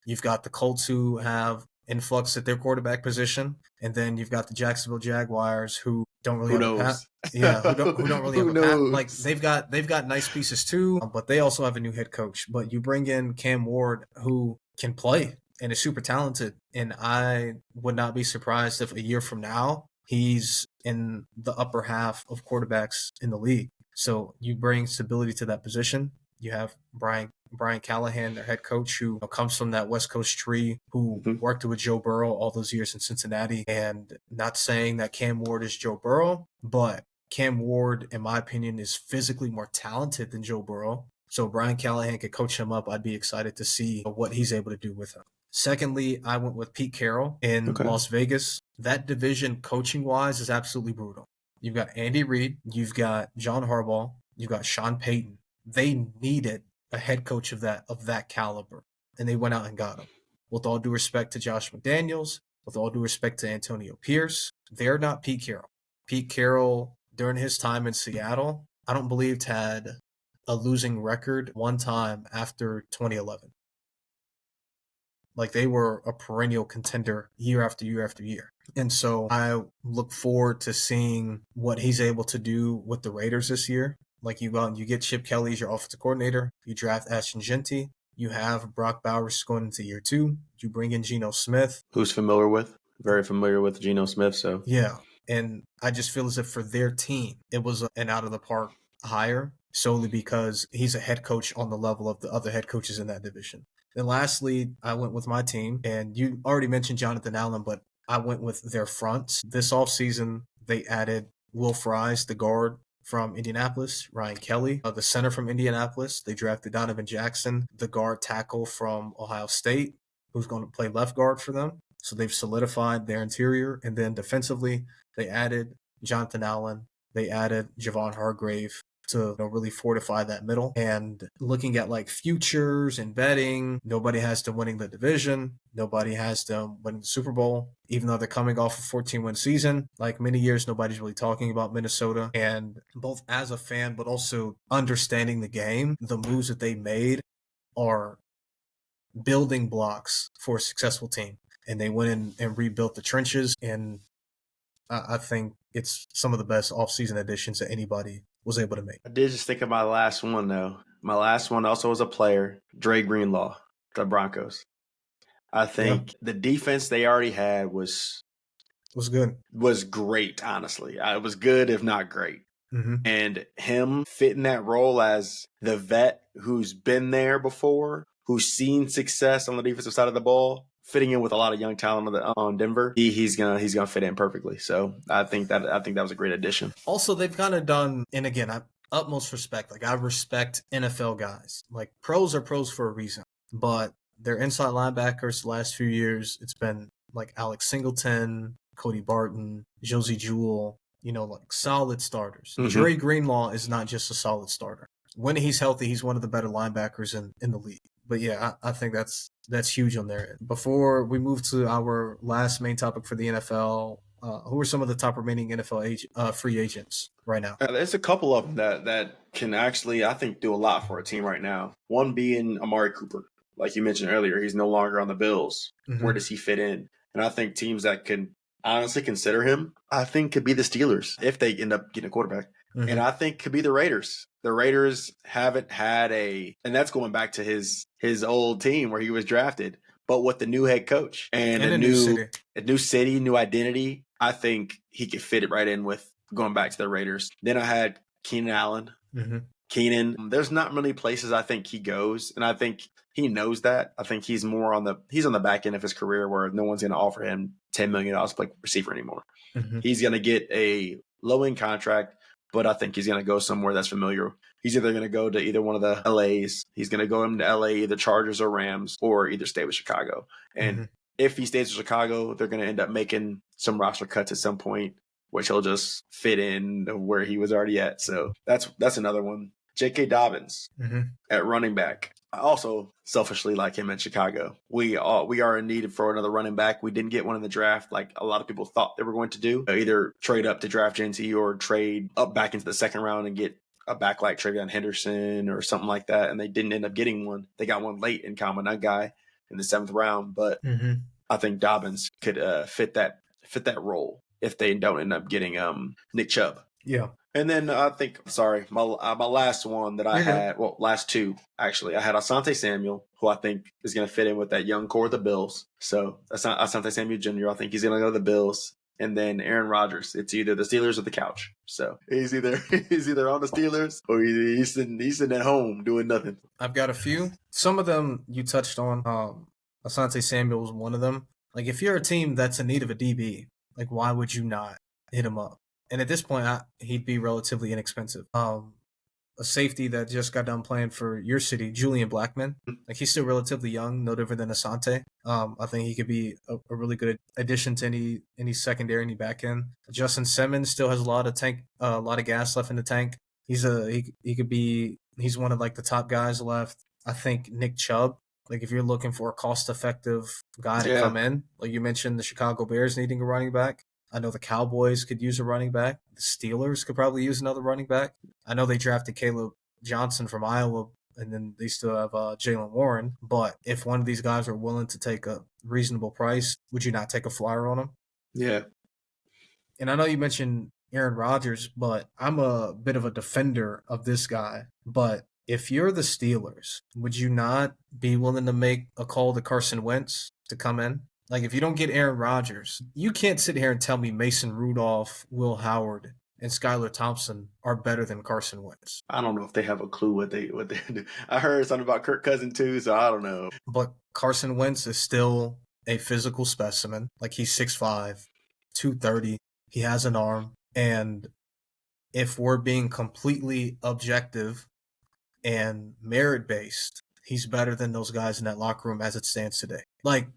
You've got the Colts, who have influx at their quarterback position, and then you've got the Jacksonville Jaguars, who don't really have a pass. Yeah, who don't really have a pass. They've got nice pieces too, but they also have a new head coach. But you bring in Cam Ward, who can play and is super talented, and I would not be surprised if a year from now he's in the upper half of quarterbacks in the league. So you bring stability to that position. You have Brian Callahan, their head coach, who comes from that West Coast tree, who worked with Joe Burrow all those years in Cincinnati. And not saying that Cam Ward is Joe Burrow, but Cam Ward, in my opinion, is physically more talented than Joe Burrow. So Brian Callahan could coach him up. I'd be excited to see what he's able to do with him. Secondly, I went with Pete Carroll in Las Vegas. That division, coaching-wise, is absolutely brutal. You've got Andy Reid. You've got John Harbaugh. You've got Sean Payton. They needed a head coach of that caliber, and they went out and got him. With all due respect to Josh McDaniels, with all due respect to Antonio Pierce, they're not Pete Carroll. Pete Carroll, during his time in Seattle, I don't believe had a losing record one time after 2011. They were a perennial contender year after year after year. And so I look forward to seeing what he's able to do with the Raiders this year. You go out and you get Chip Kelly as your offensive coordinator. You draft Ashton Genty. You have Brock Bowers going into year 2. You bring in Geno Smith. Who's very familiar with Geno Smith. So yeah. And I just feel as if for their team, it was an out-of-the-park hire solely because he's a head coach on the level of the other head coaches in that division. Then lastly, I went with my team. And you already mentioned Jonathan Allen, but I went with their fronts. This offseason, they added Will Fries, the guard from Indianapolis, Ryan Kelly, the center from Indianapolis. They drafted Donovan Jackson, the guard tackle from Ohio State, who's going to play left guard for them. So they've solidified their interior. And then defensively, they added Jonathan Allen. They added Javon Hargrave. to really fortify that middle. And looking at like futures and betting, nobody has them winning the division. Nobody has them winning the Super Bowl, even though they're coming off a 14-win season. Like many years, nobody's really talking about Minnesota. And both as a fan, but also understanding the game, the moves that they made are building blocks for a successful team. And they went in and rebuilt the trenches. And I think it's some of the best offseason additions that anybody was able to make. I did just think of my last one, though. My last one also was a player, Dre Greenlaw, the Broncos. I think the defense they already had was good. Was great, honestly. It was good, if not great. Mm-hmm. And him fitting that role as the vet who's been there before, who's seen success on the defensive side of the ball, fitting in with a lot of young talent on Denver, he's gonna fit in perfectly. So I think that was a great addition. Also, they've kind of done, and again, utmost respect. Like I respect NFL guys. Like pros are pros for a reason, but their inside linebackers the last few years, it's been like Alex Singleton, Cody Barton, Josie Jewell, like solid starters. Mm-hmm. Dre Greenlaw is not just a solid starter. When he's healthy, he's one of the better linebackers in the league. But yeah, I think that's huge on their end. Before we move to our last main topic for the NFL, who are some of the top remaining NFL free agents right now? There's a couple of them that can actually, I think, do a lot for a team right now. One being Amari Cooper. Like you mentioned earlier, he's no longer on the Bills. Mm-hmm. Where does he fit in? And I think teams that can honestly consider him, I think could be the Steelers if they end up getting a quarterback. Mm-hmm. And I think could be the Raiders. The Raiders haven't had and that's going back to his old team where he was drafted, but with the new head coach and a new city, new identity, I think he could fit it right in with going back to the Raiders. Then I had Keenan Allen. Mm-hmm. Keenan, there's not many places I think he goes, and I think he knows that. I think he's on the back end of his career where no one's going to offer him $10 million to play receiver anymore. Mm-hmm. He's going to get a low-end contract, but I think he's going to go somewhere that's familiar. He's either going to go to either one of the LAs. He's going to go into LA, either Chargers or Rams, or either stay with Chicago. And if he stays with Chicago, they're going to end up making some roster cuts at some point, which he'll just fit in where he was already at. So that's another one. J.K. Dobbins at running back. I also selfishly like him in Chicago. We are in need for another running back. We didn't get one in the draft like a lot of people thought they were going to do. Either trade up to draft Genty or trade up back into the second round and get a back like Travion Henderson or something like that. And they didn't end up getting one. They got one late in Kama guy in the 7th round. But I think Dobbins could fit that role if they don't end up getting Nick Chubb. Yeah. And then I think, my last one that I had, last two, actually. I had Asante Samuel, who I think is going to fit in with that young core of the Bills. So Asante Samuel Jr., I think he's going to go to the Bills. And then Aaron Rodgers, it's either the Steelers or the couch. So he's either on the Steelers or he's sitting at home doing nothing. I've got a few. Some of them you touched on. Asante Samuel was one of them. Like if you're a team that's in need of a DB, like why would you not hit him up? And at this point, he'd be relatively inexpensive. A safety that just got done playing for your city, Julian Blackmon. Like he's still relatively young, no different than Asante. I think he could be a really good addition to any secondary, any back end. Justin Simmons still has a lot of gas left in the tank. He's one of like the top guys left. I think Nick Chubb. Like if you're looking for a cost-effective guy to come in, like you mentioned, the Chicago Bears needing a running back. I know the Cowboys could use a running back. The Steelers could probably use another running back. I know they drafted Caleb Johnson from Iowa, and then they still have Jalen Warren. But if one of these guys are willing to take a reasonable price, would you not take a flyer on them? Yeah. And I know you mentioned Aaron Rodgers, but I'm a bit of a defender of this guy. But if you're the Steelers, would you not be willing to make a call to Carson Wentz to come in? Like, if you don't get Aaron Rodgers, you can't sit here and tell me Mason Rudolph, Will Howard, and Skylar Thompson are better than Carson Wentz. I don't know if they have a clue what they do. I heard something about Kirk Cousins too, so I don't know. But Carson Wentz is still a physical specimen. Like, he's 6'5", 230. He has an arm. And if we're being completely objective and merit-based, he's better than those guys in that locker room as it stands today. Like,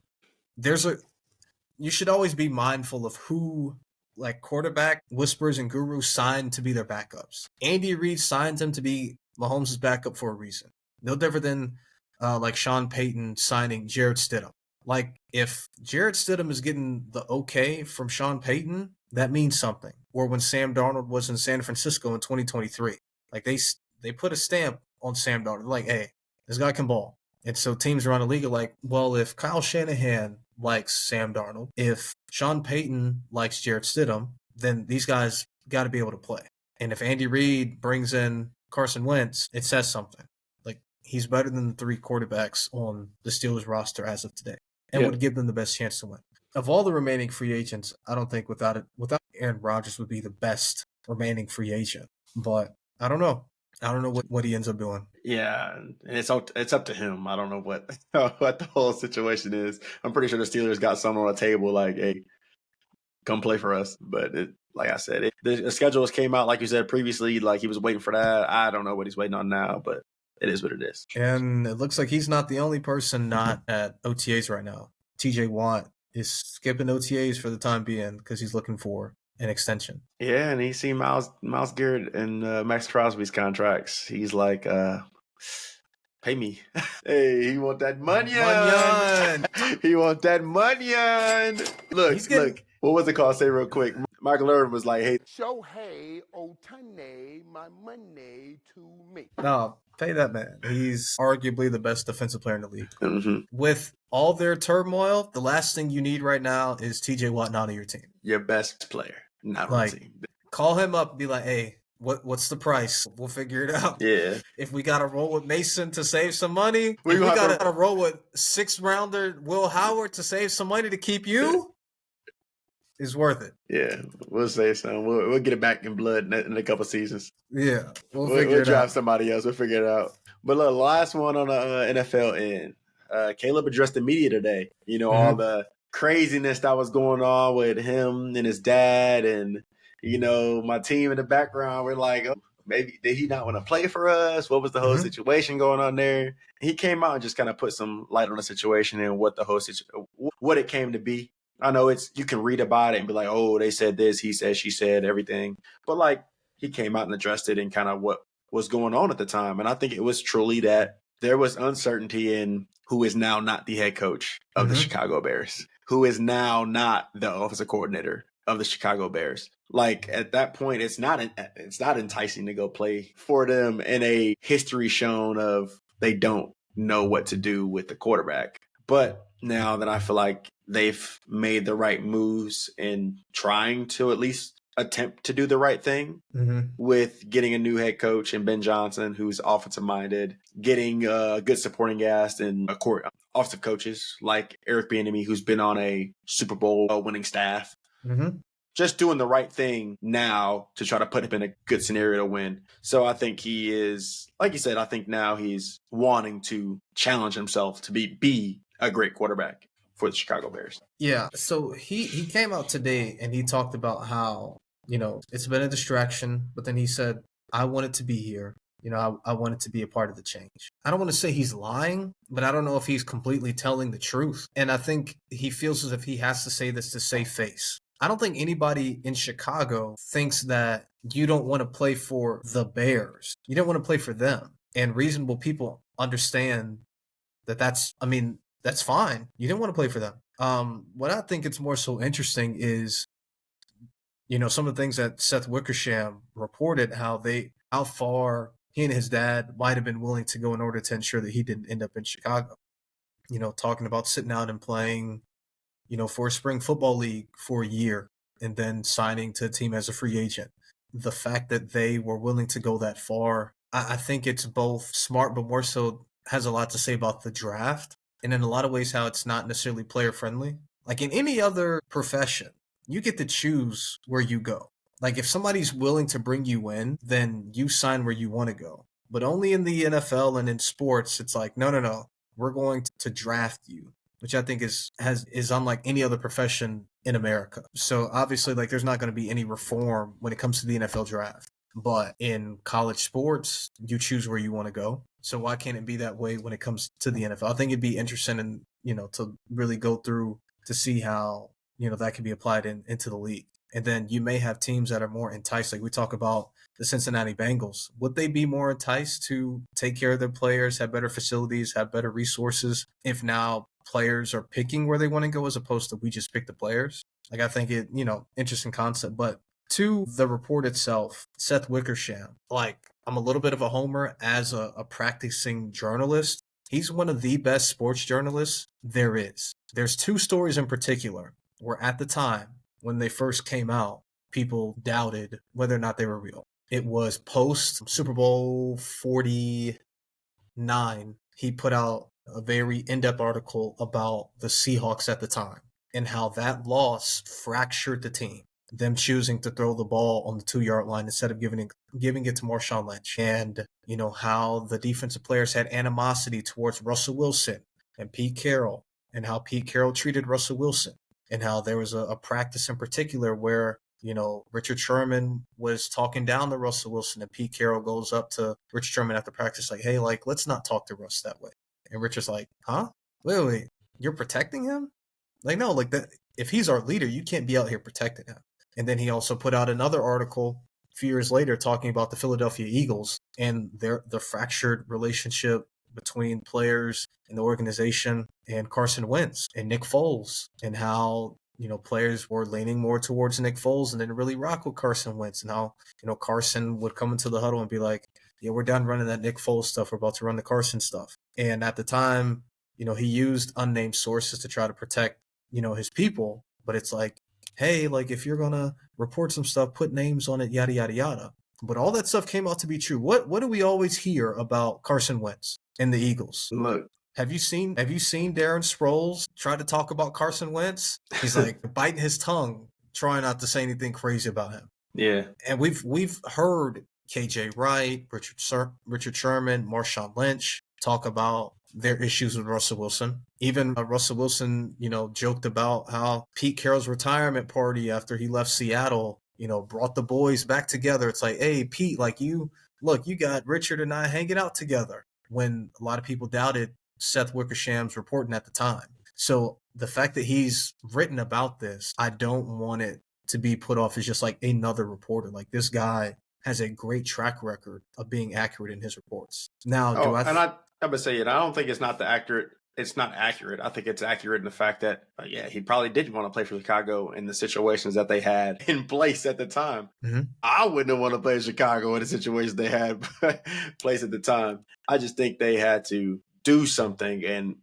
you should always be mindful of who like quarterback whispers and gurus signed to be their backups. Andy Reid signed him to be Mahomes' backup for a reason. No different than like Sean Payton signing Jarrett Stidham. Like if Jarrett Stidham is getting the okay from Sean Payton, that means something. Or when Sam Darnold was in San Francisco in 2023, like they put a stamp on Sam Darnold. Like, hey, this guy can ball. And so teams around the league are like, well, if Kyle Shanahan likes Sam Darnold, if Sean Payton likes Jarrett Stidham, then these guys got to be able to play. And if Andy Reid brings in Carson Wentz, it says something. Like he's better than the 3 quarterbacks on the Steelers roster as of today, and would give them the best chance to win. Of all the remaining free agents, I don't think without Aaron Rodgers would be the best remaining free agent. But I don't know. I don't know what he ends up doing. Yeah, and it's up to him. I don't know what the whole situation is. I'm pretty sure the Steelers got something on the table like, hey, come play for us. But like I said, the schedules came out, like you said previously, like he was waiting for that. I don't know what he's waiting on now, but it is what it is. And it looks like he's not the only person not at OTAs right now. TJ Watt is skipping OTAs for the time being because he's looking for an extension. Yeah, and he's seen Myles Garrett and Max Crosby's contracts. He's like, pay me. Hey, he want that money. He want that money. Look. What was it called? Say real quick. Michael Irvin was like, hey, Shohei Ohtani, my money to me. No, pay that man. He's arguably the best defensive player in the league. Mm-hmm. With all their turmoil, the last thing you need right now is TJ Watt not on your team. Your best player, not on the team. Call him up and be like, hey, what's the price? We'll figure it out. Yeah. If we got to roll with Mason to save some money, if we got to roll with 6th-rounder Will Howard to save some money to keep you, it's worth it. Yeah, we'll say something. We'll get it back in blood in a couple seasons. Yeah, we'll drive somebody else. We'll figure it out. But look, last one on the NFL end. Caleb addressed the media today. You know, all the craziness that was going on with him and his dad, and you know, my team in the background. We're like, oh, maybe did he not want to play for us? What was the whole situation going on there? He came out and just kind of put some light on the situation and what the whole what it came to be. I know you can read about it and be like, oh, they said this, he said, she said, everything. But like he came out and addressed it and kind of what was going on at the time. And I think it was truly that there was uncertainty in who is now not the head coach of the Chicago Bears, who is now not the offensive coordinator of the Chicago Bears. Like at that point, it's not enticing to go play for them in a history shown of they don't know what to do with the quarterback. But now that I feel like they've made the right moves in trying to at least attempt to do the right thing with getting a new head coach and Ben Johnson, who's offensive minded, getting a good supporting cast and offensive coaches like Eric Bieniemy, who's been on a Super Bowl winning staff. Just doing the right thing now to try to put him in a good scenario to win. So I think he is, like you said, I think now he's wanting to challenge himself to be a great quarterback for the Chicago Bears. Yeah. So he came out today and he talked about how, you know, it's been a distraction, but then he said, I wanted to be here. You know, I wanted to be a part of the change. I don't want to say he's lying, but I don't know if he's completely telling the truth. And I think he feels as if he has to say this to save face. I don't think anybody in Chicago thinks that you don't want to play for the Bears. You don't want to play for them. And reasonable people understand that's fine. You didn't want to play for them. What I think it's more so interesting is, you know, some of the things that Seth Wickersham reported, how far he and his dad might have been willing to go in order to ensure that he didn't end up in Chicago. You know, talking about sitting out and playing, you know, for a spring football league for a year and then signing to a team as a free agent. The fact that they were willing to go that far, I think it's both smart, but more so has a lot to say about the draft. And in a lot of ways, how it's not necessarily player friendly. Like in any other profession, you get to choose where you go. Like if somebody's willing to bring you in, then you sign where you want to go. But only in the NFL and in sports, it's like, no, we're going to draft you, which I think is unlike any other profession in America. So obviously, like there's not going to be any reform when it comes to the NFL draft. But in college sports, you choose where you want to go. So why can't it be that way when it comes to the NFL? I think it'd be interesting and, you know, to really go through to see how, you know, that can be applied into the league. And then you may have teams that are more enticed. Like we talk about the Cincinnati Bengals. Would they be more enticed to take care of their players, have better facilities, have better resources if now players are picking where they want to go as opposed to we just pick the players? Like I think it, interesting concept. But to the report itself, Seth Wickersham, like I'm a little bit of a homer as a practicing journalist. He's one of the best sports journalists there is. There's two stories in particular where at the time when they first came out, people doubted whether or not they were real. It was post Super Bowl 49. He put out a very in-depth article about the Seahawks at the time and how that loss fractured the team. Them choosing to throw the ball on the 2-yard line instead of giving it to Marshawn Lynch. And, how the defensive players had animosity towards Russell Wilson and Pete Carroll and how Pete Carroll treated Russell Wilson. And how there was a practice in particular where, Richard Sherman was talking down to Russell Wilson and Pete Carroll goes up to Richard Sherman after practice like, hey, like, let's not talk to Russ that way. And Richard's like, huh? Wait, you're protecting him? Like, no, like that. If he's our leader, you can't be out here protecting him. And then he also put out another article a few years later talking about the Philadelphia Eagles and the fractured relationship between players and the organization and Carson Wentz and Nick Foles and how, players were leaning more towards Nick Foles and didn't really rock with Carson Wentz and how, Carson would come into the huddle and be like, yeah, we're done running that Nick Foles stuff. We're about to run the Carson stuff. And at the time, he used unnamed sources to try to protect, his people. But it's like, hey, like if you're going to report some stuff, put names on it, yada, yada, yada. But all that stuff came out to be true. What do we always hear about Carson Wentz and the Eagles? Look, have you seen Darren Sproles try to talk about Carson Wentz? He's like biting his tongue, trying not to say anything crazy about him. Yeah. And we've heard KJ Wright, Richard Sherman, Marshawn Lynch talk about their issues with Russell Wilson. Even Russell Wilson, joked about how Pete Carroll's retirement party after he left Seattle, brought the boys back together. It's like, hey, Pete, like you got Richard and I hanging out together, when a lot of people doubted Seth Wickersham's reporting at the time. So the fact that he's written about this, I don't want it to be put off as just like another reporter. Like this guy has a great track record of being accurate in his reports. Now, I would say it. I don't think it's not accurate. It's not accurate. I think it's accurate in the fact that, he probably did want to play for Chicago in the situations that they had in place at the time. Mm-hmm. I wouldn't want to play in Chicago in the situations they had place at the time. I just think they had to do something and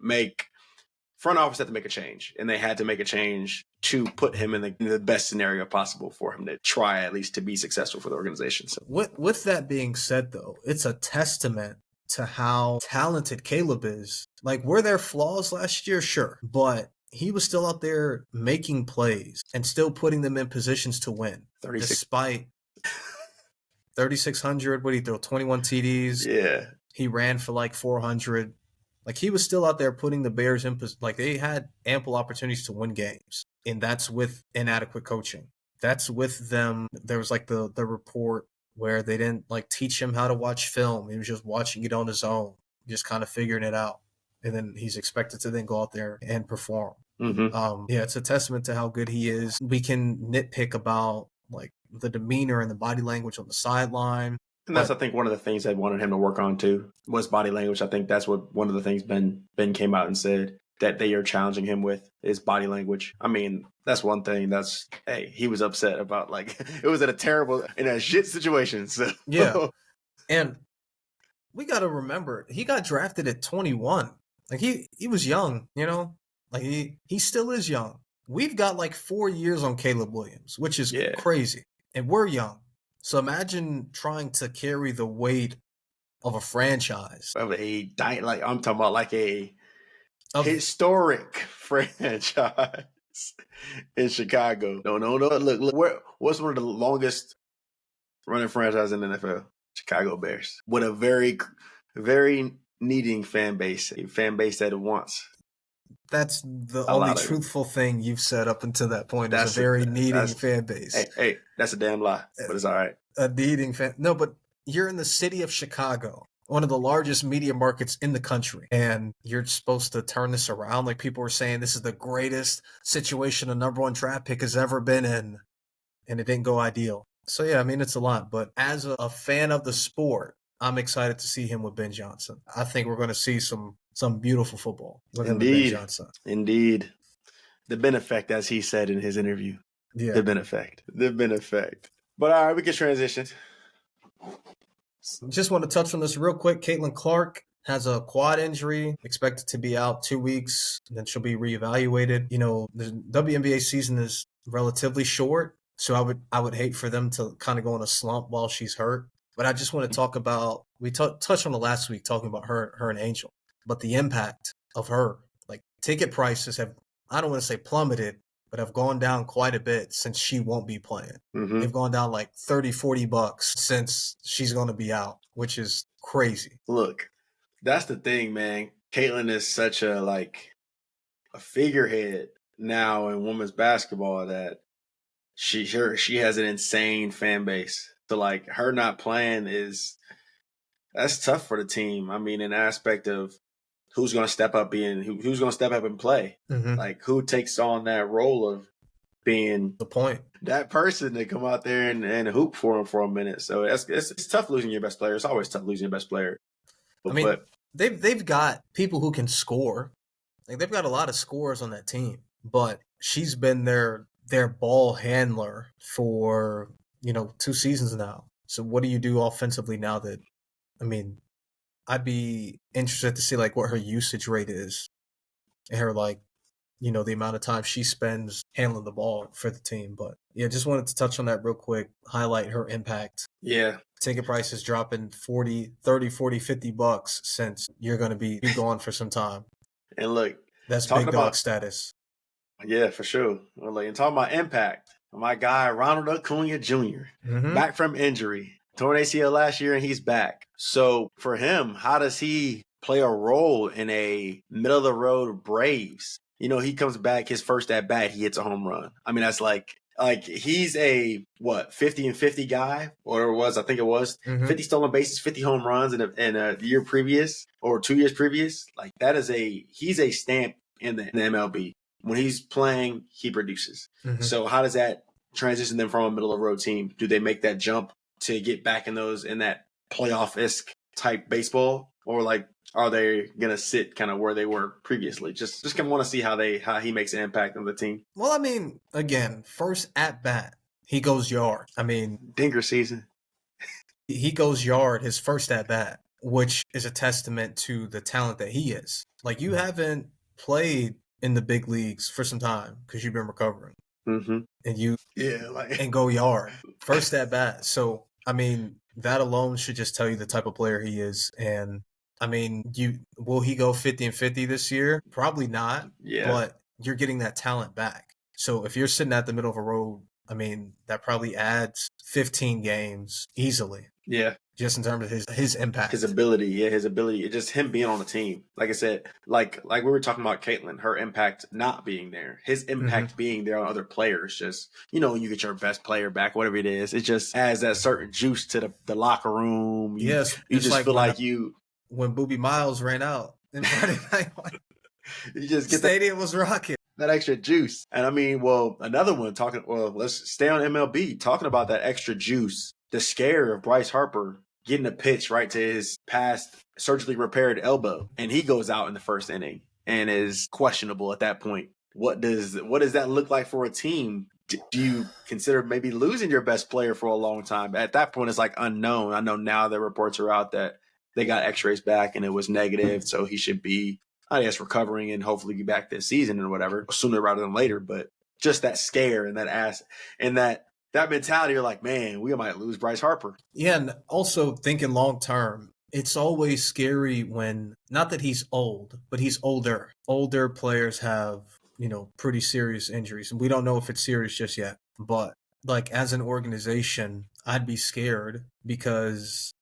front office had to make a change, and they had to make a change to put him in the best scenario possible for him to try at least to be successful for the organization. So with that being said, though, it's a testament to how talented Caleb is. Like, were there flaws last year? Sure. But he was still out there making plays and still putting them in positions to win. Despite 3,600, what did he throw? 21 TDs. Yeah. He ran for like 400. Like, he was still out there putting the Bears in, like, they had ample opportunities to win games. And that's with inadequate coaching. That's with them. There was like the report where they didn't like teach him how to watch film. He was just watching it on his own, just kind of figuring it out. And then he's expected to then go out there and perform. Mm-hmm. It's a testament to how good he is. We can nitpick about like the demeanor and the body language on the sideline. And that's, I think, one of the things they wanted him to work on too, was body language. I think that's what one of the things Ben came out and said that they are challenging him with is body language. I mean, that's one thing. He was upset about, like, it was in a shit situation. So yeah. And we got to remember, he got drafted at 21. Like he was young, like he still is young. We've got like 4 years on Caleb Williams, which is crazy. And we're young. So imagine trying to carry the weight of a franchise. I'm talking about like a historic franchise in Chicago. No. Look. What's one of the longest running franchises in the NFL? Chicago Bears. With a very, very needing fan base. A fan base that it wants. That's the only truthful thing you've said up until that point. Is a very needing fan base. Hey, that's a damn lie, but it's all right. A needing fan. No, but you're in the city of Chicago, one of the largest media markets in the country, and you're supposed to turn this around. Like people were saying, this is the greatest situation a number one draft pick has ever been in. and it didn't go ideal. So yeah, I mean, it's a lot. But as a fan of the sport, I'm excited to see him with Ben Johnson. I think we're going to see some beautiful football with him and Ben Johnson. Indeed. The benefect, as he said in his interview. Yeah. The benefect. But all right, we can transition. Just want to touch on this real quick. Caitlin Clark has a quad injury, expected to be out 2 weeks, and then she'll be reevaluated. You know, the WNBA season is relatively short, so I would hate for them to kind of go in a slump while she's hurt. But I just want to talk about, we touched on it last week, talking about her and Angel, but the impact of her. Like, ticket prices have, I don't want to say plummeted, but have gone down quite a bit since she won't be playing. Mm-hmm. They've gone down like $30-$40 since she's going to be out, which is crazy. Look, that's the thing, man. Caitlin is such a figurehead now in women's basketball that she has an insane fan base. So like her not playing that's tough for the team. I mean, in the aspect of who's going to step up who's going to step up and play. Mm-hmm. Like who takes on that role of being the point, that person to come out there and hoop for him for a minute. So it's tough losing your best player. It's always tough losing your best player. But they've got people who can score. Like they've got a lot of scorers on that team, but she's been their ball handler for 2 seasons now. So what do you do offensively now that, I mean, I'd be interested to see like what her usage rate is and her the amount of time she spends handling the ball for the team. But yeah, just wanted to touch on that real quick, highlight her impact. Yeah. Ticket prices dropping $40, $50 since you're going to be gone for some time. And look, that's big dog status. Yeah, for sure. Well, and talking about impact, my guy Ronald Acuna Jr. Back from injury, torn ACL last year, and he's back. So for him, how does he play a role in a middle of the road Braves? He comes back, his first at bat, he hits a home run. I mean, that's like he's a 50-50 guy, I think it was 50 stolen bases, 50 home runs in a year previous or 2 years previous. Like that is he's a stamp in the MLB. When he's playing, he produces. Mm-hmm. So how does that transition them from a middle of the road team? Do they make that jump to get back in that playoff-esque type baseball, or like are they gonna sit kind of where they were previously? Just kind of want to see how he makes an impact on the team. Well, I mean, again, first at bat, he goes yard. I mean, Dinger season. He goes yard his first at bat, which is a testament to the talent that he is. Like you haven't played in the big leagues for some time because you've been recovering, and and go yard first at bat. So I mean, that alone should just tell you the type of player he is. And I mean, will he go 50-50 this year? Probably not. Yeah. But you're getting that talent back. So if you're sitting at the middle of a road, I mean, that probably adds 15 games easily. Yeah. Just in terms of his impact. His ability. Yeah, his ability. It's just him being on the team. Like I said, like we were talking about Caitlin, her impact not being there. His impact being there on other players. Just, you get your best player back, whatever it is. It just adds that certain juice to the locker room. You just like feel like when Boobie Miles ran out in Friday night. You just get stadium was rocking. That extra juice. And I mean, another one let's stay on MLB, talking about that extra juice. The scare of Bryce Harper getting a pitch right to his past surgically repaired elbow, and he goes out in the first inning and is questionable at that point. What does that look like for a team? Do you consider maybe losing your best player for a long time? At that point, it's like unknown. I know now the reports are out that they got x-rays back and it was negative, so he should be, I guess, recovering and hopefully be back this season and whatever, sooner rather than later. But just that scare and that mentality, you're like, man, we might lose Bryce Harper. Yeah, and also thinking long term, it's always scary when, not that he's old, but he's older. Older players have, pretty serious injuries. And we don't know if it's serious just yet. But like as an organization, I'd be scared because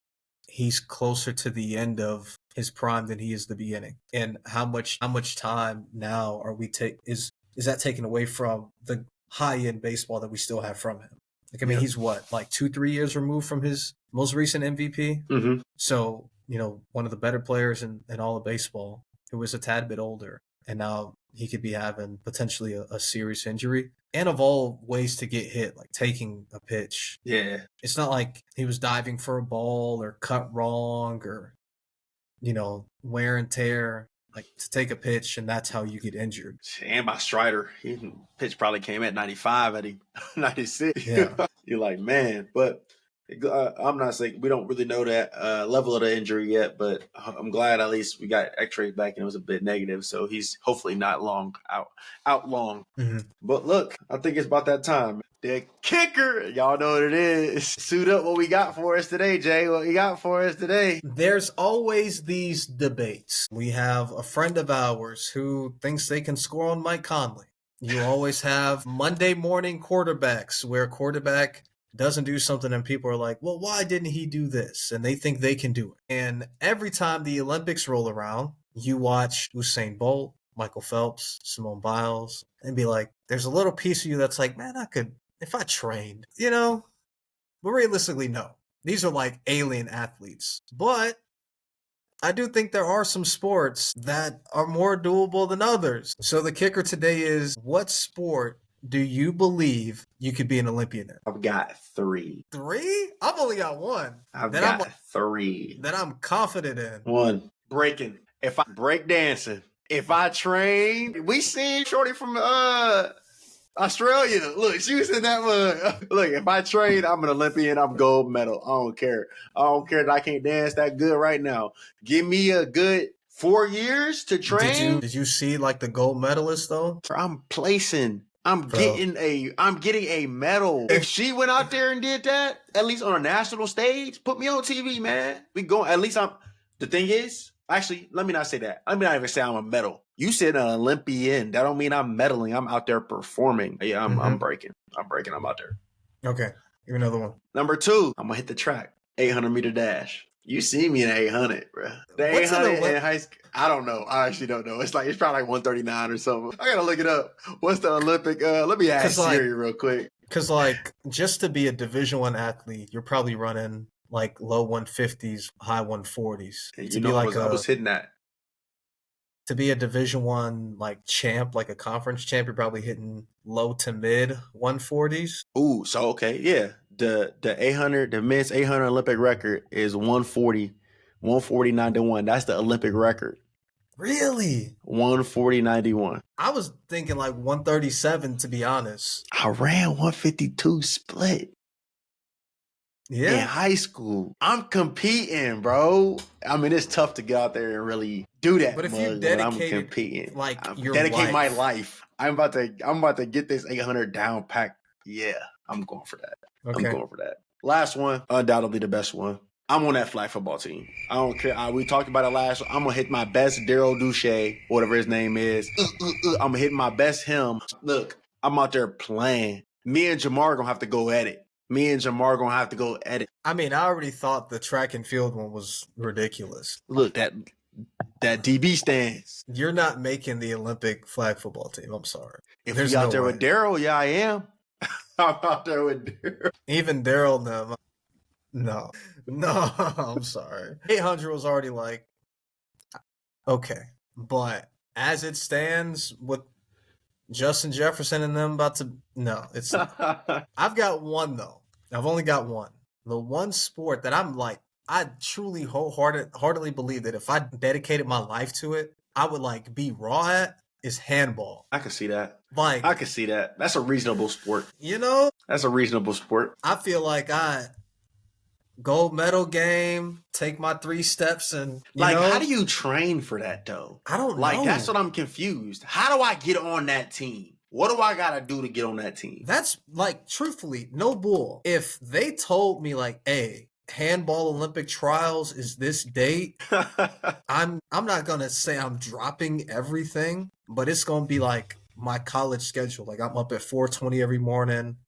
he's closer to the end of his prime than he is the beginning. And how much time now are we is that taken away from the high-end baseball that we still have from him? Like, I mean, he's what, like 2-3 years removed from his most recent MVP? Mm-hmm. So, one of the better players in all of baseball, who was a tad bit older. and now he could be having potentially a serious injury. And of all ways to get hit, like taking a pitch. Yeah. It's not like he was diving for a ball or cut wrong or, wear and tear. Like to take a pitch, and that's how you get injured. And by Strider, his pitch probably came at 95 at 96. Yeah. You're like, man, but I'm not saying we don't really know that level of the injury yet, but I'm glad at least we got x-rays back and it was a bit negative. So he's hopefully not out long. Mm-hmm. But look, I think it's about that time. The kicker, y'all know what it is. Suit up what we got for us today, Jay. What we got for us today? There's always these debates. We have a friend of ours who thinks they can score on Mike Conley. You always have Monday morning quarterbacks where quarterback doesn't do something and people are like, well, why didn't he do this? And they think they can do it. And every time the Olympics roll around, you watch Usain Bolt, Michael Phelps, Simone Biles, and be like, there's a little piece of you that's like, man, I could, if I trained, but realistically, no. These are like alien athletes. But I do think there are some sports that are more doable than others. So the kicker today is, what sport do you believe you could be an Olympian in? I've got 3. 3? I've only got 1. I've got 3. That I'm confident in. 1. Breaking. If I break dancing. If I train. We seen Shorty from Australia. Look, she was in that one. Look, if I train, I'm an Olympian. I'm gold medal. I don't care. I don't care that I can't dance that good right now. Give me a good 4 years to train. Did you see like the gold medalist though? I'm placing. I'm getting a medal. If she went out there and did that, at least on a national stage, put me on TV, man. We go. At least the thing is, actually, let me not say that. Let me not even say I'm a medal. You said an Olympian. That don't mean I'm medaling. I'm out there performing. Yeah, I'm breaking. I'm out there. Okay. Give me another one. Number 2, I'm gonna hit the track. 800-meter dash. You see me in 800, bro. The 800 in high school. I don't know. I actually don't know. It's probably like 139 or something. I gotta look it up. What's the Olympic? Let me ask Siri real quick. Because just to be a Division I athlete, you're probably running like low 150s, high 140s. I was hitting that. To be a Division I champ, like a conference champ, you're probably hitting low to mid 140s. Ooh, so okay, yeah. The 800, the men's 800 Olympic record is 140.91. That's the Olympic record. Really? 140.91. I was thinking like 137, to be honest. I ran 152 split. Yeah. In high school. I'm competing, bro. I mean, it's tough to get out there and really do that. But if you dedicate, I'm competing, your dedicate my life. I'm about to get this 800 down pack. Yeah, I'm going for that. Okay. I'm going for that. Last one, undoubtedly the best one. I'm on that flag football team. I don't care. We talked about it last. I'm gonna hit my best Daryl Duche, whatever his name is. I'm gonna hit my best him. Look, I'm out there playing. Me and Jamar gonna have to go at it. I mean, I already thought the track and field one was ridiculous. Look, that DB stance. You're not making the Olympic flag football team. I'm sorry. If you're out there with Daryl, yeah, I am. I'm out there with Daryl. Even Daryl, no, I'm sorry. 800 was already like, okay. But as it stands with Justin Jefferson and them it's not. I've got one, though. I've only got one. The one sport that I'm like, I truly wholeheartedly believe that if I dedicated my life to it, I would be raw at is handball. I can see that. I can see that. That's a reasonable sport. That's a reasonable sport. I feel like gold medal game, take my 3 steps and how do you train for that though? I don't know. That's what I'm confused. How do I get on that team? What do I gotta do to get on that team? That's truthfully, no bull. If they told me hey, handball Olympic trials is this date, I'm not gonna say I'm dropping everything, but it's gonna be my college schedule. I'm up at 4:20 every morning,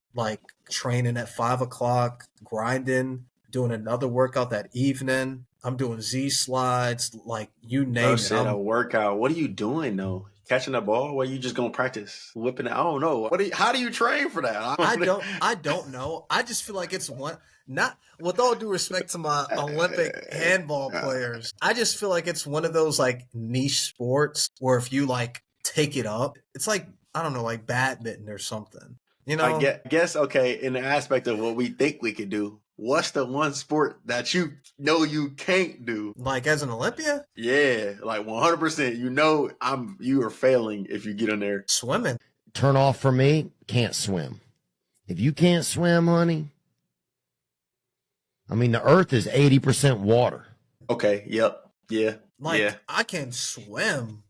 training at 5:00, grinding, doing another workout that evening. I'm doing Z slides, you name it. A workout. What are you doing though? Catching that ball? Well, you just gonna practice whipping it? I don't know. How do you train for that? I don't know. I just feel like it's one. Not with all due respect to my Olympic handball players, I just feel like it's one of those like niche sports where if you like take it up, it's like I don't know, like badminton or something. You know? I guess okay. In the aspect of what we think we could do, what's the one sport that you know you can't do? Like as an Olympian? Yeah, like 100%. You know, you are failing if you get in there. Swimming. Turn off for me, can't swim. If you can't swim, honey, I mean, the earth is 80% water. Okay, yep, yeah. Like, yeah. I can swim,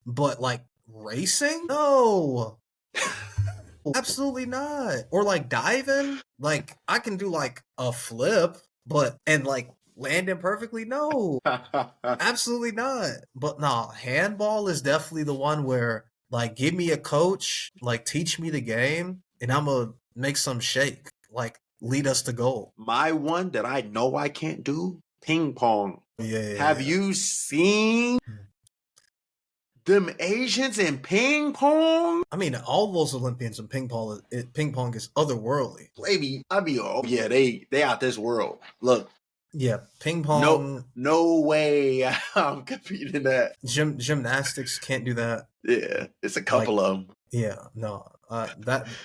but like racing? No. Absolutely not. Or like diving? Like, I can do like a flip, and like landing perfectly? No. Absolutely not. But nah, handball is definitely the one where like give me a coach, like teach me the game, and I'm gonna make some shake. Like lead us to goal. My one that I know I can't do, ping pong. Yeah. Have you seen them Asians in ping pong? I mean, all those Olympians in ping pong is otherworldly. Baby, yeah, they out this world. Look. Yeah, ping pong. No way I'm competing that. Gymnastics can't do that. Yeah, it's a couple of them. Yeah, no.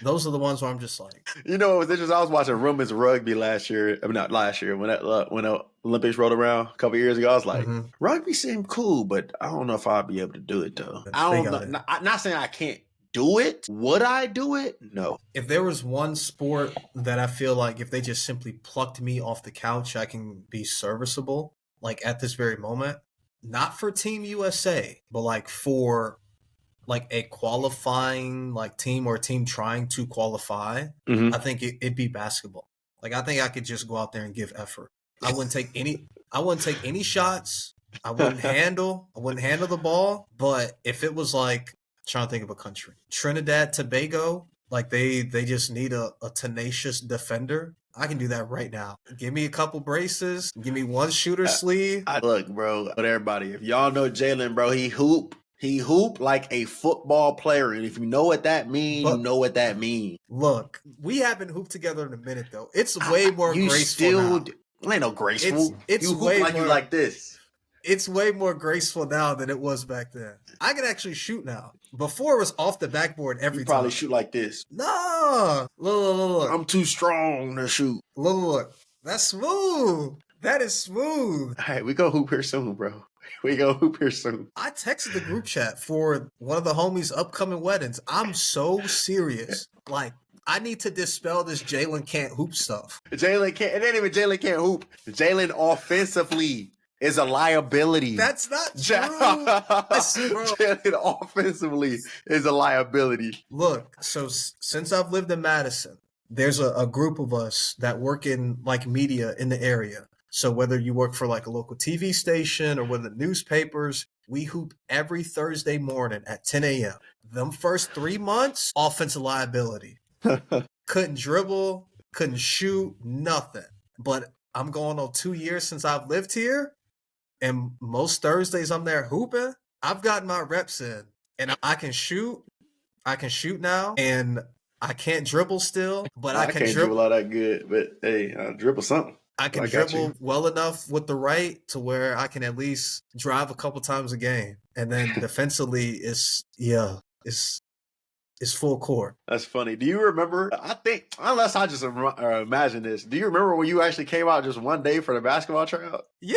Those are the ones where I'm just like, you know, it was interesting. I was watching women's rugby last year. I mean, not last year when the Olympics rolled around a couple years ago. I was like, rugby seemed cool, but I don't know if I'd be able to do it though. I don't know. Not saying I can't do it. Would I do it? No. If there was one sport that I feel like if they just simply plucked me off the couch, I can be serviceable. Like at this very moment, not for Team USA, but like for like a qualifying like team or a team trying to qualify, I think it'd be basketball. Like I think I could just go out there and give effort. I wouldn't take any shots. I wouldn't handle the ball. But if it was like, I'm trying to think of a country, Trinidad, Tobago, like they just need a tenacious defender. I can do that right now. Give me a couple braces. Give me one shooter sleeve. Look, bro, but everybody, if y'all know Jalen, bro, he hoop like a football player. And if you know what that means, you know what that means. Look, we haven't hooped together in a minute, though. It's way more graceful now. Ain't no graceful. It's you hoop way like more, you like this. It's way more graceful now than it was back then. I can actually shoot now. Before it was off the backboard every time. Probably shoot like this. No. Look. I'm too strong to shoot. Look. That's smooth. That is smooth. All right, we go hoop here soon, bro. We go hoop here soon. I texted the group chat for one of the homies' upcoming weddings. I'm so serious. Like, I need to dispel this Jalen can't hoop stuff. Jalen can't. It ain't even Jalen can't hoop. Jalen offensively is a liability. That's not true. Jalen offensively is a liability. Look, so since I've lived in Madison, there's a group of us that work in like media in the area. So whether you work for like a local TV station or with the newspapers, we hoop every Thursday morning at 10 a.m. Them first 3 months, offensive liability. Couldn't dribble, couldn't shoot, nothing. But I'm going on 2 years since I've lived here, and most Thursdays I'm there hooping. I've gotten my reps in, and I can shoot. I can shoot now, and I can't dribble still, but I can dribble all that good. But hey, I'll dribble something. I can dribble well enough with the right to where I can at least drive a couple times a game. And then defensively, it's full court. That's funny. Do you remember, I think, unless I just imagine this, do you remember when you actually came out just one day for the basketball tryout? Yeah.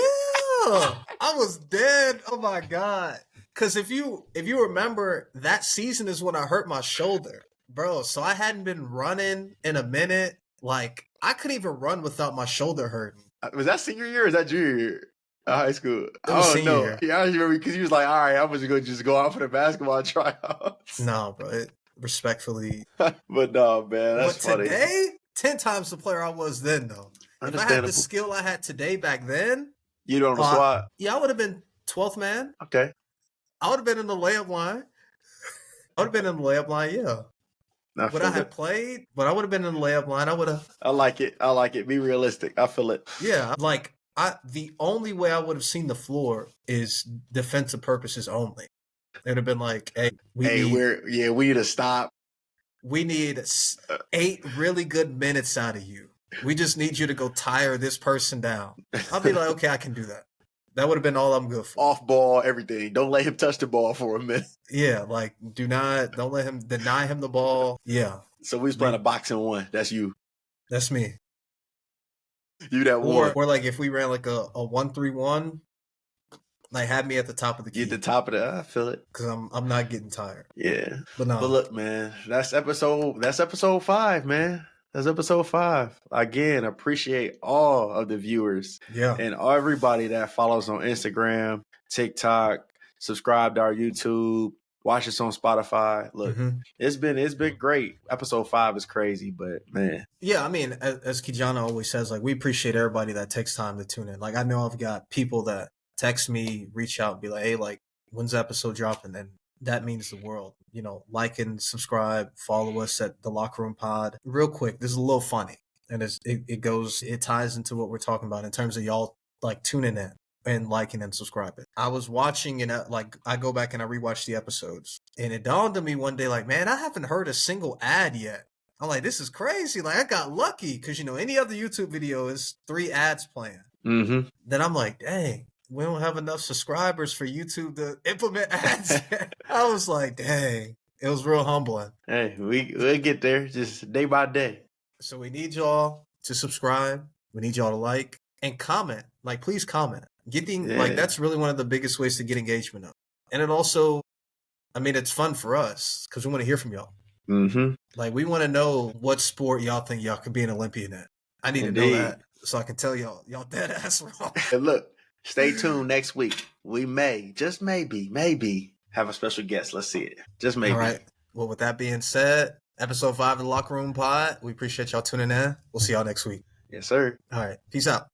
I was dead. Oh, my God. Because if you remember, that season is when I hurt my shoulder. Bro, so I hadn't been running in a minute. Like, I couldn't even run without my shoulder hurting. Was that senior year or is that junior year of high school? Senior year. Yeah, I remember because he was like, all right, I'm just go out for the basketball tryouts. No, bro. Respectfully. But no, man, that's funny. Today, 10 times the player I was then, though. If I had the skill I had today back then. You don't squat? Yeah, I would have been 12th man. Okay. I would have been in the layup line. Yeah. Would I have played? But I would have been in the layup line. I would have. I like it. Be realistic. I feel it. Yeah. The only way I would have seen the floor is defensive purposes only. It would have been like, hey, we need to stop. We need 8 really good minutes out of you. We just need you to go tire this person down. I'll be like, okay, I can do that. That would have been all I'm good for. Off ball, everything. Don't let him touch the ball for a minute. Yeah, like don't let him deny him the ball. Yeah. So we was playing a boxing one. That's you. That's me. You that one. Or like if we ran like a 1-3-1, like have me at the top of the key. Get the top of the. I feel it. Because I'm not getting tired. Yeah. But no. But look, man, that's episode 5, man. That's episode 5. Again, appreciate all of the viewers. Yeah. And everybody that follows on Instagram, TikTok, subscribe to our YouTube, watch us on Spotify. Look, it's been great. Episode 5 is crazy, but man. Yeah, I mean, as Kijana always says, like we appreciate everybody that takes time to tune in. Like I know I've got people that text me, reach out, and be like, hey, like when's the episode dropping? And that means the world. You know, like and subscribe, follow us at The Locker Room Pod. Real quick, this is a little funny. And it ties into what we're talking about in terms of y'all like tuning in and liking and subscribing. I was watching and like I go back and I rewatch the episodes. And it dawned on me one day, like, man, I haven't heard a single ad yet. I'm like, this is crazy. Like I got lucky because, you know, any other YouTube video is 3 ads playing. Mm-hmm. Then I'm like, dang. We don't have enough subscribers for YouTube to implement ads. I was like, dang, it was real humbling. Hey, we'll get there just day by day. So we need y'all to subscribe. We need y'all to like and comment. Like, please comment. Like, that's really one of the biggest ways to get engagement up. And it also, I mean, it's fun for us because we want to hear from y'all. Mm-hmm. Like, we want to know what sport y'all think y'all could be an Olympian at. I need to know that so I can tell y'all dead ass wrong. And look. Stay tuned next week. We may, just maybe, have a special guest. Let's see it. Just maybe. All right. Well, with that being said, episode 5 of The Locker Room Pod, we appreciate y'all tuning in. We'll see y'all next week. Yes, sir. All right. Peace out.